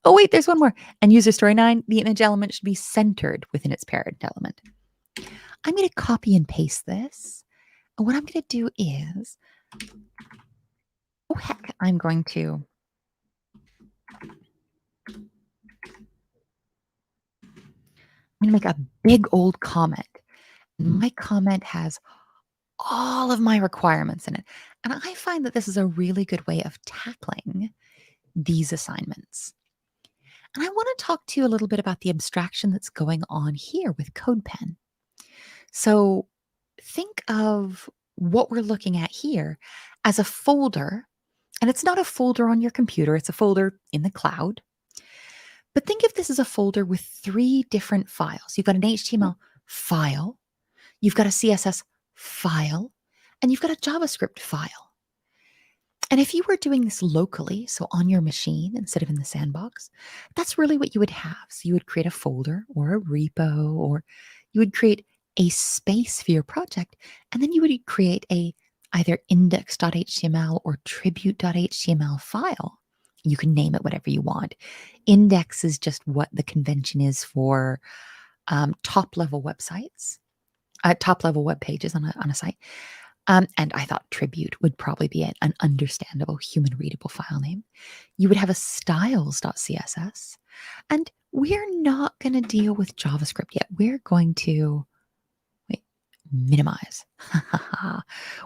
oh wait, there's one more. And user story 9, the image element should be centered within its parent element. I'm going to copy and paste this. And what I'm going to do is, I'm going to make a big old comment. My comment has all of my requirements in it. And I find that this is a really good way of tackling these assignments. And I want to talk to you a little bit about the abstraction that's going on here with CodePen. So think of what we're looking at here as a folder, and it's not a folder on your computer, it's a folder in the cloud. But think of this as a folder with 3 different files. You've got an HTML file, you've got a CSS file, and you've got a JavaScript file. And if you were doing this locally, so on your machine instead of in the sandbox, that's really what you would have. So you would create a folder or a repo, or you would create a space for your project, and then you would create a either index.html or tribute.html file. You can name it whatever you want. Index is just what the convention is for top-level websites, top-level web pages on a site. And I thought tribute would probably be an understandable, human-readable file name. You would have a styles.css. And we're not going to deal with JavaScript yet. We're going to minimize.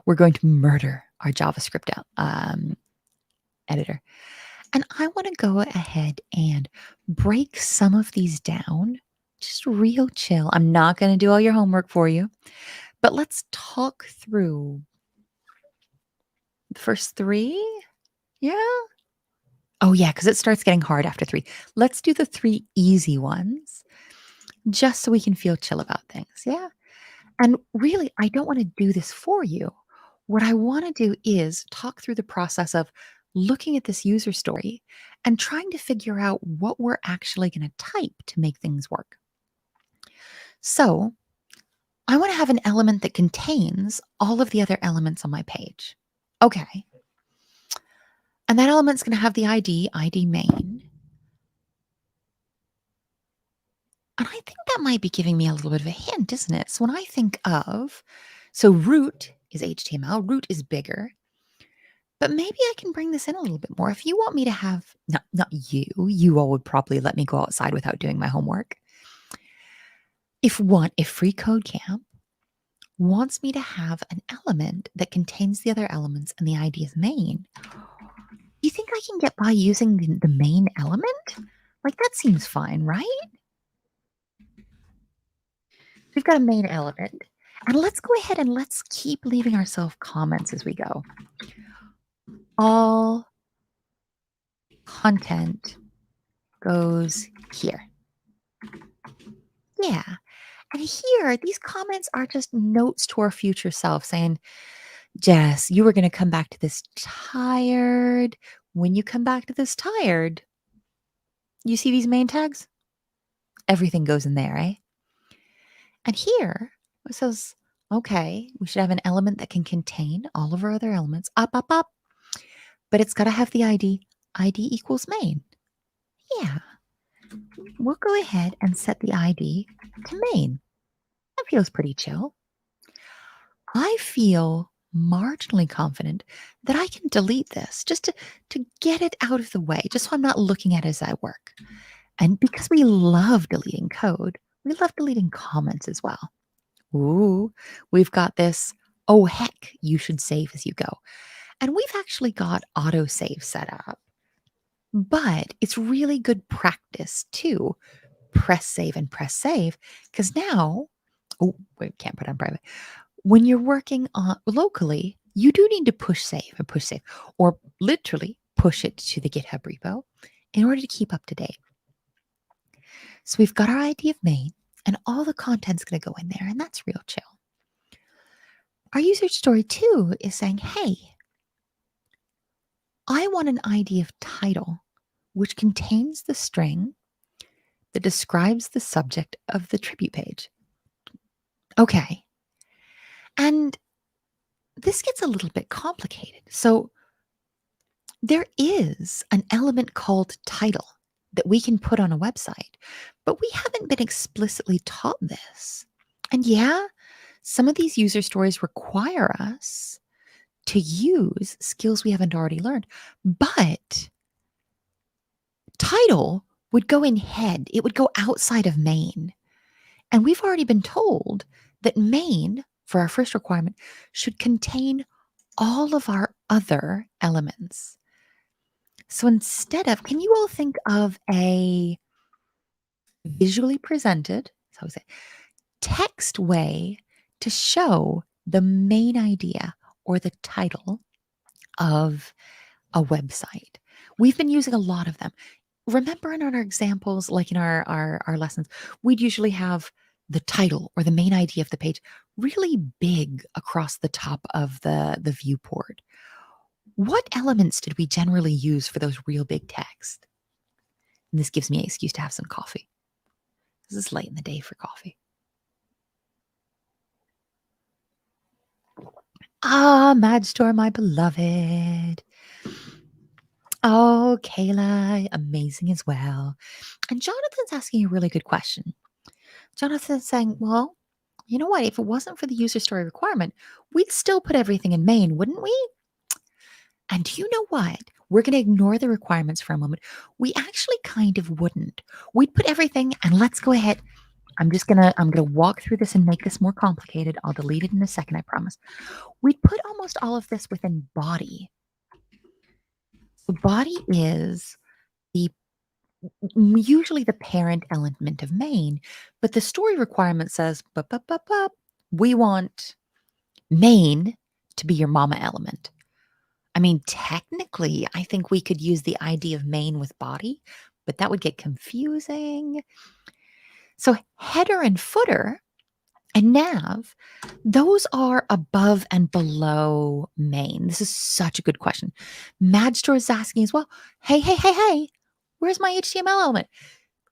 We're going to murder our JavaScript editor. And I want to go ahead and break some of these down, just real chill. I'm not going to do all your homework for you, but let's talk through the first 3. Yeah. Oh yeah, because it starts getting hard after 3. Let's do the 3 easy ones just so we can feel chill about things. Yeah. And really, I don't want to do this for you. What I want to do is talk through the process of looking at this user story and trying to figure out what we're actually going to type to make things work. So I want to have an element that contains all of the other elements on my page. Okay. And that element's going to have the ID main. And I think that might be giving me a little bit of a hint, isn't it? So when I think of, so root is HTML, root is bigger. But maybe I can bring this in a little bit more. If you want me to have, not you, you all would probably let me go outside without doing my homework. If Free Code Camp wants me to have an element that contains the other elements and the ID is main, do you think I can get by using the main element? Like, that seems fine, right? We've got a main element. And let's go ahead and let's keep leaving ourselves comments as we go. All content goes here. Yeah. And here, these comments are just notes to our future self saying, Jess, you were going to come back to this tired. When you come back to this tired, you see these main tags? Everything goes in there, eh? And here it says, okay, we should have an element that can contain all of our other elements, up, but it's got to have the ID equals main. Yeah, we'll go ahead and set the ID to main. That feels pretty chill. I feel marginally confident that I can delete this just to get it out of the way, just so I'm not looking at it as I work. And because we love deleting code, we love deleting comments as well. Ooh, we've got this, oh heck, you should save as you go. And we've actually got autosave set up. But it's really good practice to press save and press save because now, oh, wait, can't put on private. When you're working on locally, you do need to push save, or literally push it to the GitHub repo in order to keep up to date. So we've got our ID of main and all the content's going to go in there, and that's real chill. Our user story 2 is saying, hey, I want an ID of title, which contains the string that describes the subject of the tribute page. Okay. And this gets a little bit complicated. So there is an element called title that we can put on a website, but we haven't been explicitly taught this. And yeah, some of these user stories require us to use skills we haven't already learned, but title would go in head. It would go outside of main. And we've already been told that main, for our first requirement, should contain all of our other elements. So instead of, can you all think of a visually presented, that's how we say, text way to show the main idea or the title of a website? We've been using a lot of them. Remember in our examples, like in our lessons, we'd usually have the title or the main idea of the page really big across the top of the viewport. What elements did we generally use for those real big text? And this gives me an excuse to have some coffee. This is late in the day for coffee. Ah, Mad Store, my beloved. Oh, Kayla, amazing as well. And Jonathan's asking a really good question. Jonathan's saying, well, you know what? If it wasn't for the user story requirement, we'd still put everything in main, wouldn't we? And do you know what? We're going to ignore the requirements for a moment. We actually kind of wouldn't. We'd put everything, and let's go ahead. I'm gonna walk through this and make this more complicated. I'll delete it in a second, I promise. We'd put almost all of this within body. The body is the usually the parent element of main, but the story requirement says, we want main to be your mama element. I mean, technically, I think we could use the ID of main with body, but that would get confusing. So header and footer and nav, those are above and below main. This is such a good question. Madstore is asking as well, hey, where's my HTML element?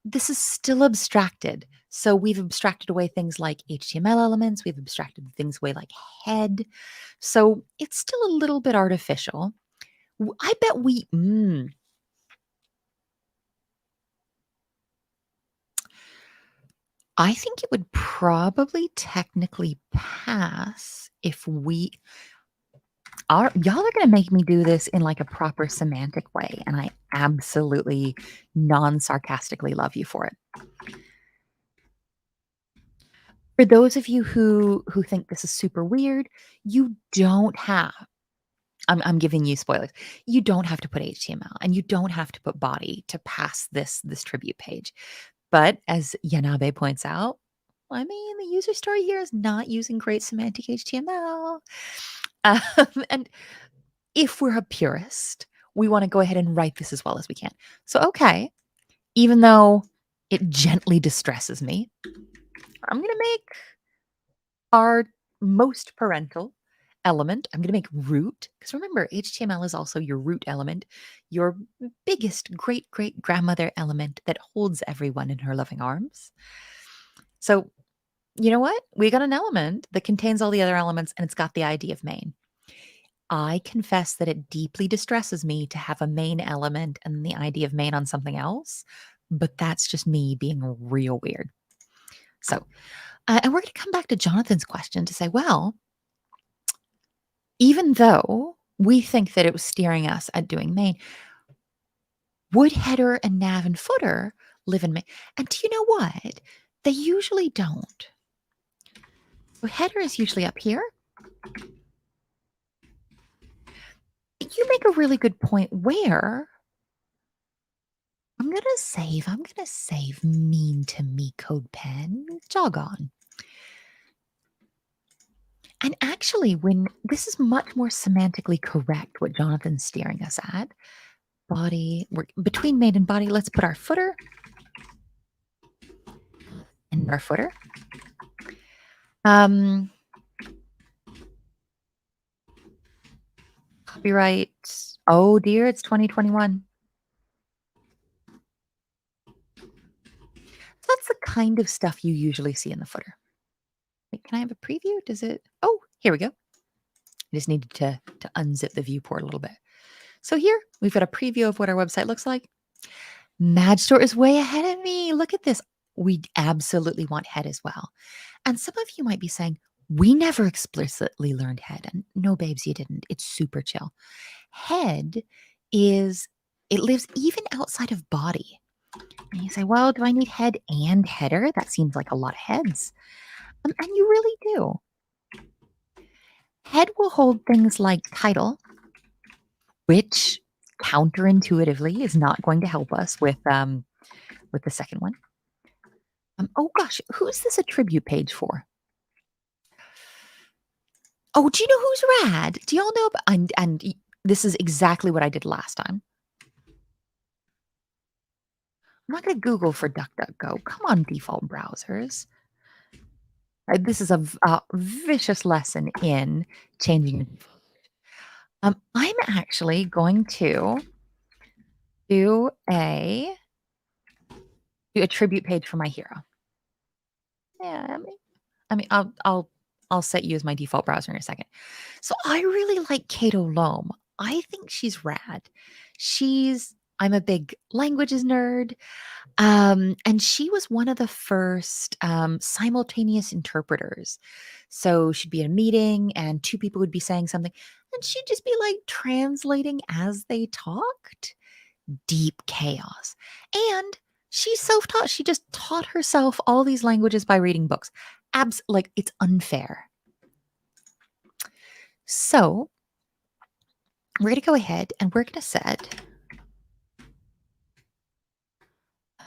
This is still abstracted. So we've abstracted away things like HTML elements. We've abstracted things away like head. So it's still a little bit artificial. I bet I think it would probably technically pass if y'all are going to make me do this in like a proper semantic way, and I absolutely non-sarcastically love you for it. For those of you who think this is super weird, you don't have. I'm giving you spoilers. You don't have to put HTML and you don't have to put body to pass this tribute page. But as Yanabe points out, I mean, the user story here is not using great semantic HTML. And if we're a purist, we want to go ahead and write this as well as we can. So, okay, even though it gently distresses me, I'm going to make our most parental element. I'm going to make root, because remember, HTML is also your root element, your biggest great great grandmother element that holds everyone in her loving arms. So, you know what? We got an element that contains all the other elements and it's got the ID of main. I confess that it deeply distresses me to have a main element and the ID of main on something else, but that's just me being real weird. So, and we're going to come back to Jonathan's question to say, well, even though we think that it was steering us at doing main, would header and nav and footer live in main? And do you know what? They usually don't. So header is usually up here. You make a really good point where I'm going to save mean to me code pen. Jog on. And actually, when this is much more semantically correct, what Jonathan's steering us at, body, we're between main and body, let's put our footer and our footer. Copyright. Oh dear, it's 2021. That's the kind of stuff you usually see in the footer. Wait, can I have a preview? Does it? Oh, here we go. I just needed to unzip the viewport a little bit. So here we've got a preview of what our website looks like. Magstore is way ahead of me. Look at this. We absolutely want head as well. And some of you might be saying, we never explicitly learned head. And no, babes, you didn't. It's super chill. Head it lives even outside of body. And you say, well, do I need head and header? That seems like a lot of heads. And you really do. Head will hold things like title, which counterintuitively is not going to help us with the second one. Oh gosh, who is this attribute page for? Oh, do you know who's rad? Do y'all know about, and this is exactly what I did last time. I'm not going to Google for DuckDuckGo. Come on, default browsers. This is a vicious lesson in changing. I'm actually going to do a tribute page for my hero. Yeah, I mean, I'll set you as my default browser in a second. So I really like Kato Loam. I think she's rad. I'm a big languages nerd. And she was one of the first simultaneous interpreters. So she'd be in a meeting and two people would be saying something, and she'd just be like translating as they talked. Deep chaos. And she's self-taught. She just taught herself all these languages by reading books. Like it's unfair. So we're going to go ahead and we're going to set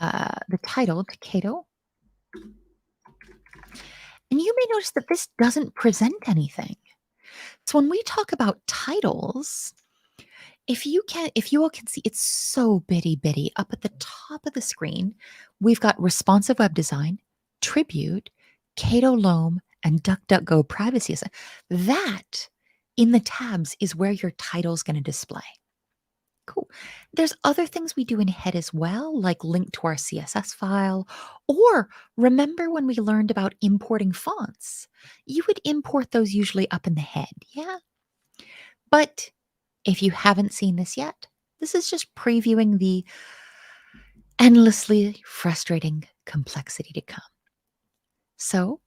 the title to Kato. And you may notice that this doesn't present anything. So when we talk about titles, if you all can see, it's so bitty up at the top of the screen. We've got responsive web design, tribute, Kato Loam, and DuckDuckGo privacy. That in the tabs is where your title's going to display. Cool. There's other things we do in head as well, like link to our CSS file, or remember when we learned about importing fonts? You would import those usually up in the head, yeah? But if you haven't seen this yet, this is just previewing the endlessly frustrating complexity to come. So,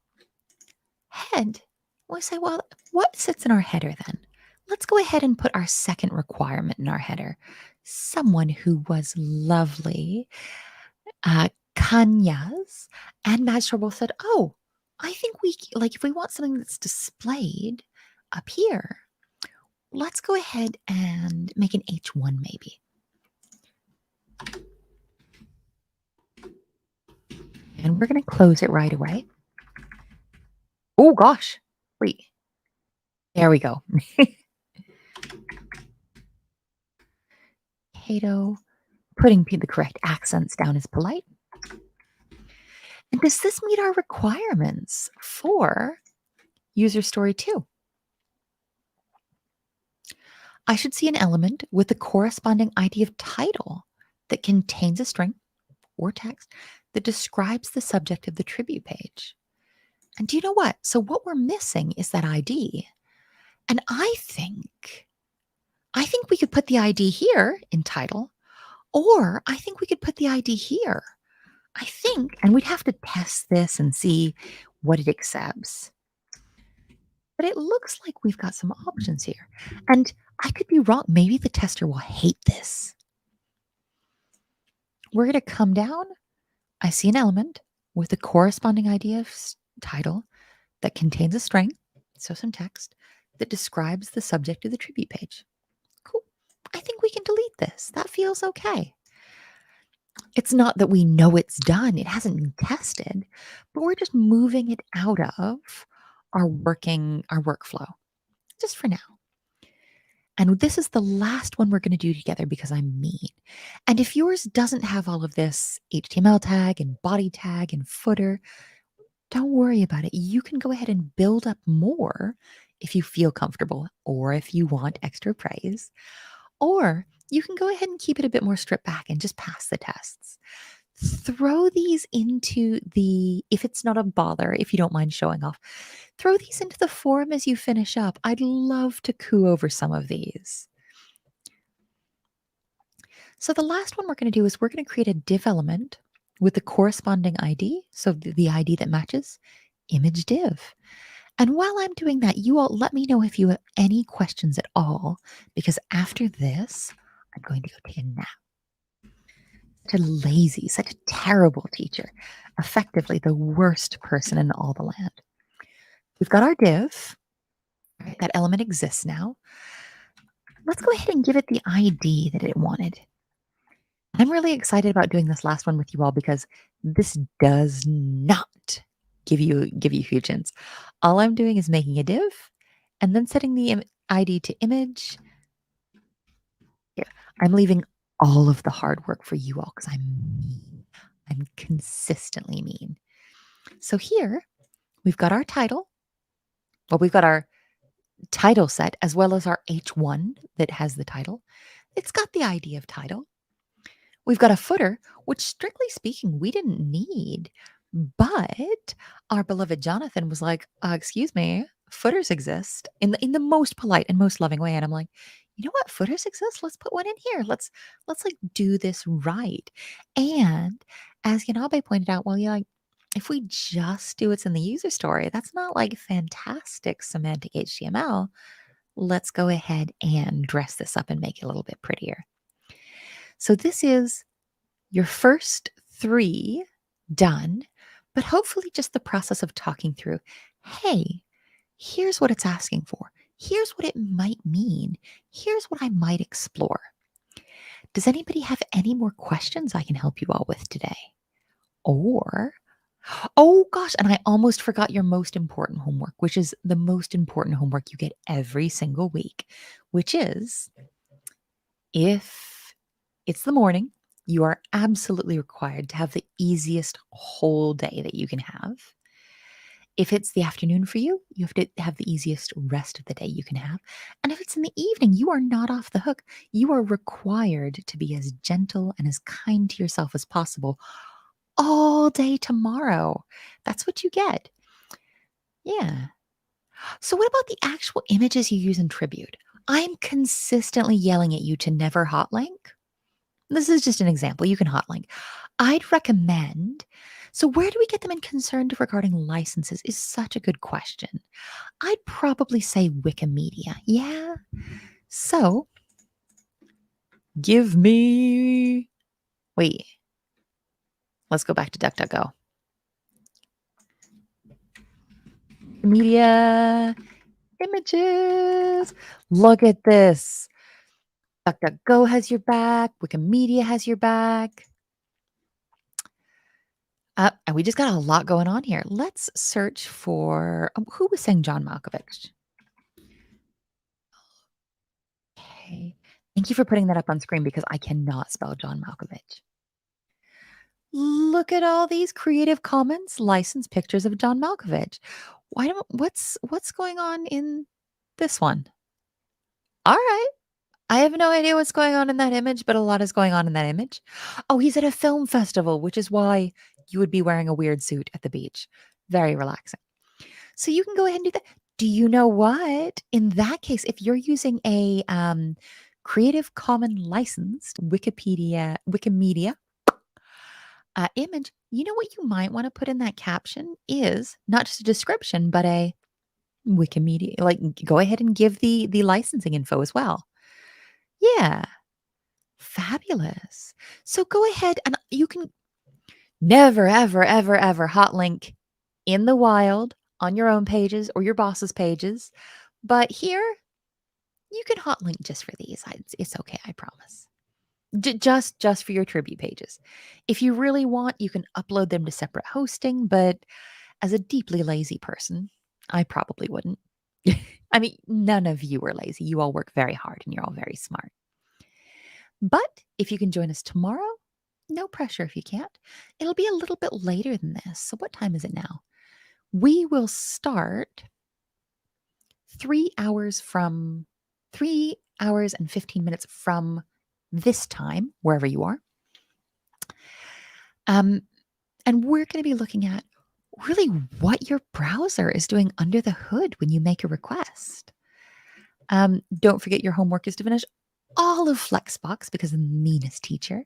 head, we say, well, what sits in our header then? Let's go ahead and put our second requirement in our header. Someone who was lovely, Kanyas and Magister both said, oh, I think like if we want something that's displayed up here, let's go ahead and make an H1 maybe. And we're going to close it right away. Oh gosh, wait. There we go. Cato, putting the correct accents down is polite. And does this meet our requirements for user story 2? I should see an element with the corresponding ID of title that contains a string or text that describes the subject of the tribute page. And do you know what? So what we're missing is that ID. And I think we could put the ID here in title, or I think we could put the ID here. I think, and we'd have to test this and see what it accepts. But it looks like we've got some options here. And I could be wrong. Maybe the tester will hate this. We're going to come down. I see an element with the corresponding ID of title that contains a string, so some text, that describes the subject of the tribute page. Cool. I think we can delete this. That feels okay. It's not that we know it's done. It hasn't been tested, but we're just moving it out of our workflow, just for now. And this is the last one we're going to do together because I'm mean. And if yours doesn't have all of this HTML tag and body tag and footer, don't worry about it. You can go ahead and build up more if you feel comfortable or if you want extra praise. Or you can go ahead and keep it a bit more stripped back and just pass the tests. Throw these into if it's not a bother, if you don't mind showing off, throw these into the forum as you finish up. I'd love to coo over some of these. So the last one we're going to do is we're going to create a div element with the corresponding ID. So the ID that matches image div. And while I'm doing that, you all let me know if you have any questions at all, because after this, I'm going to go take a nap. Such a lazy, such a terrible teacher, effectively the worst person in all the land. We've got our div. Right, that element exists now. Let's go ahead and give it the ID that it wanted. I'm really excited about doing this last one with you all because this does not give you huge hints. All I'm doing is making a div and then setting the ID to image. Here, I'm leaving all of the hard work for you all because I'm mean. I'm consistently mean. So here we've got our title. Well, we've got our title set as well as our H1 that has the title. It's got the ID of title. We've got a footer, which strictly speaking, we didn't need, but our beloved Jonathan was like, excuse me, footers exist in the most polite and most loving way. And I'm like, you know what? Footers exist. Let's put one in here. Let's like do this right. And as Yanabe pointed out, well, yeah, like, if we just do what's in the user story, that's not like fantastic semantic HTML. Let's go ahead and dress this up and make it a little bit prettier. So this is your first 3 done, but hopefully just the process of talking through, hey, here's what it's asking for. Here's what it might mean. Here's what I might explore. Does anybody have any more questions I can help you all with today? Or, oh gosh, and I almost forgot your most important homework, which is the most important homework you get every single week, which is if it's the morning, you are absolutely required to have the easiest whole day that you can have. If it's the afternoon for you, you have to have the easiest rest of the day you can have. And if it's in the evening, you are not off the hook. You are required to be as gentle and as kind to yourself as possible all day tomorrow. That's what you get. Yeah. So what about the actual images you use in Tribute? I'm consistently yelling at you to never hotlink. This is just an example. You can hotlink. I'd recommend So, where do we get them in concerned regarding licenses is such a good question. I'd probably say Wikimedia. Yeah. So, give me. Wait, let's go back to DuckDuckGo. Media images. Look at this. DuckDuckGo has your back. Wikimedia has your back. And we just got a lot going on here. Let's search for who was saying John Malkovich. Okay. Thank you for putting that up on screen because I cannot spell John Malkovich. Look at all these Creative Commons licensed pictures of John Malkovich. What's going on in this one? All right. I have no idea what's going on in that image, but a lot is going on in that image. Oh, he's at a film festival, which is why you would be wearing a weird suit at the beach. Very relaxing. So you can go ahead and do that. Do you know what? In that case, if you're using a Creative Commons licensed Wikimedia image, you know what you might want to put in that caption is not just a description, but a Wikimedia. Like, go ahead and give the licensing info as well. Yeah, fabulous. So go ahead and you can never, ever, ever, ever hot link in the wild on your own pages or your boss's pages. But here, you can hot link just for these. It's okay, I promise. Just for your tribute pages. If you really want, you can upload them to separate hosting, but as a deeply lazy person, I probably wouldn't. I mean, none of you are lazy. You all work very hard and you're all very smart. But if you can join us tomorrow, no pressure if you can't. It'll be a little bit later than this. So what time is it now? We will start 3 hours and 15 minutes from this time, wherever you are. And we're going to be looking at really what your browser is doing under the hood when you make a request. Don't forget your homework is to finish all of Flexbox because I'm the meanest teacher.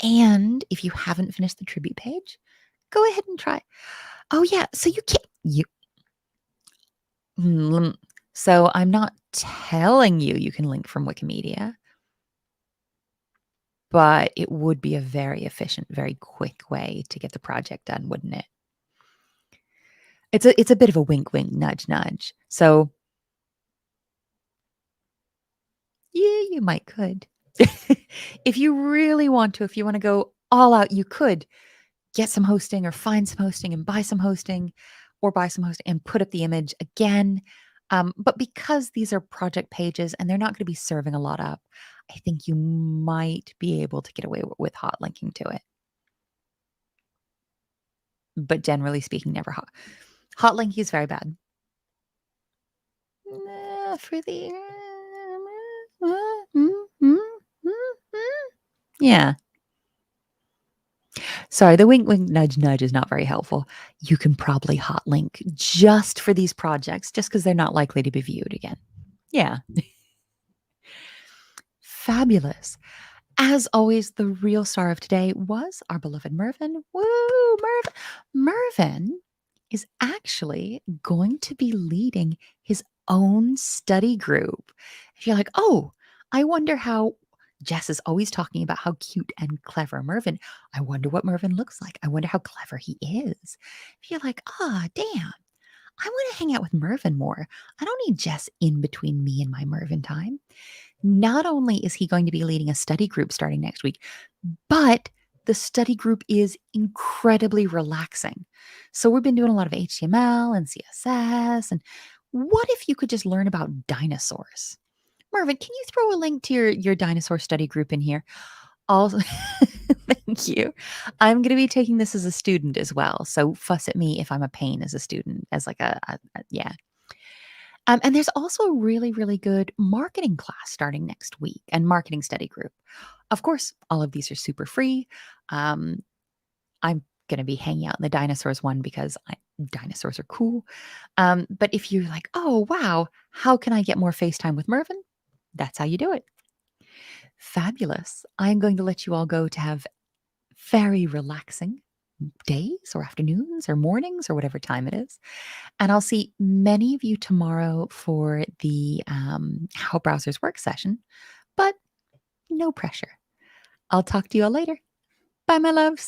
And if you haven't finished the tribute page, go ahead and try. Oh yeah, so you can't so I'm not telling you can link from Wikimedia, but it would be a very efficient, very quick way to get the project done, wouldn't it? It's a bit of a wink, wink, nudge, nudge. So yeah, you might could. If you really want to, if you want to go all out, you could get some hosting or find some hosting and buy some hosting or buy some hosting and put up the image again. But because these are project pages and they're not going to be serving a lot up, I think you might be able to get away with hot linking to it. But generally speaking, never hot linking is very bad. For the yeah. Sorry, the wink, wink, nudge, nudge is not very helpful. You can probably hot link just for these projects, just because they're not likely to be viewed again. Yeah. Fabulous. As always, the real star of today was our beloved Mervin. Woo, Mervin. Mervin is actually going to be leading his own study group. If you're like, oh, I wonder how Jess is always talking about how cute and clever Mervin. I wonder what Mervin looks like. I wonder how clever he is. If you're like, damn, I want to hang out with Mervin more. I don't need Jess in between me and my Mervin time. Not only is he going to be leading a study group starting next week, but the study group is incredibly relaxing. So we've been doing a lot of HTML and CSS. And what if you could just learn about dinosaurs? Mervin, can you throw a link to your dinosaur study group in here? Also, thank you. I'm going to be taking this as a student as well. So fuss at me if I'm a pain as a student, as like yeah. And there's also a really, really good marketing class starting next week and marketing study group. Of course, all of these are super free. I'm going to be hanging out in the dinosaurs one because dinosaurs are cool. But if you're like, oh, wow, how can I get more FaceTime with Mervin? That's how you do it. Fabulous. I'm going to let you all go to have very relaxing days or afternoons or mornings or whatever time it is. And I'll see many of you tomorrow for the How Browsers Work session, but no pressure. I'll talk to you all later. Bye, my loves.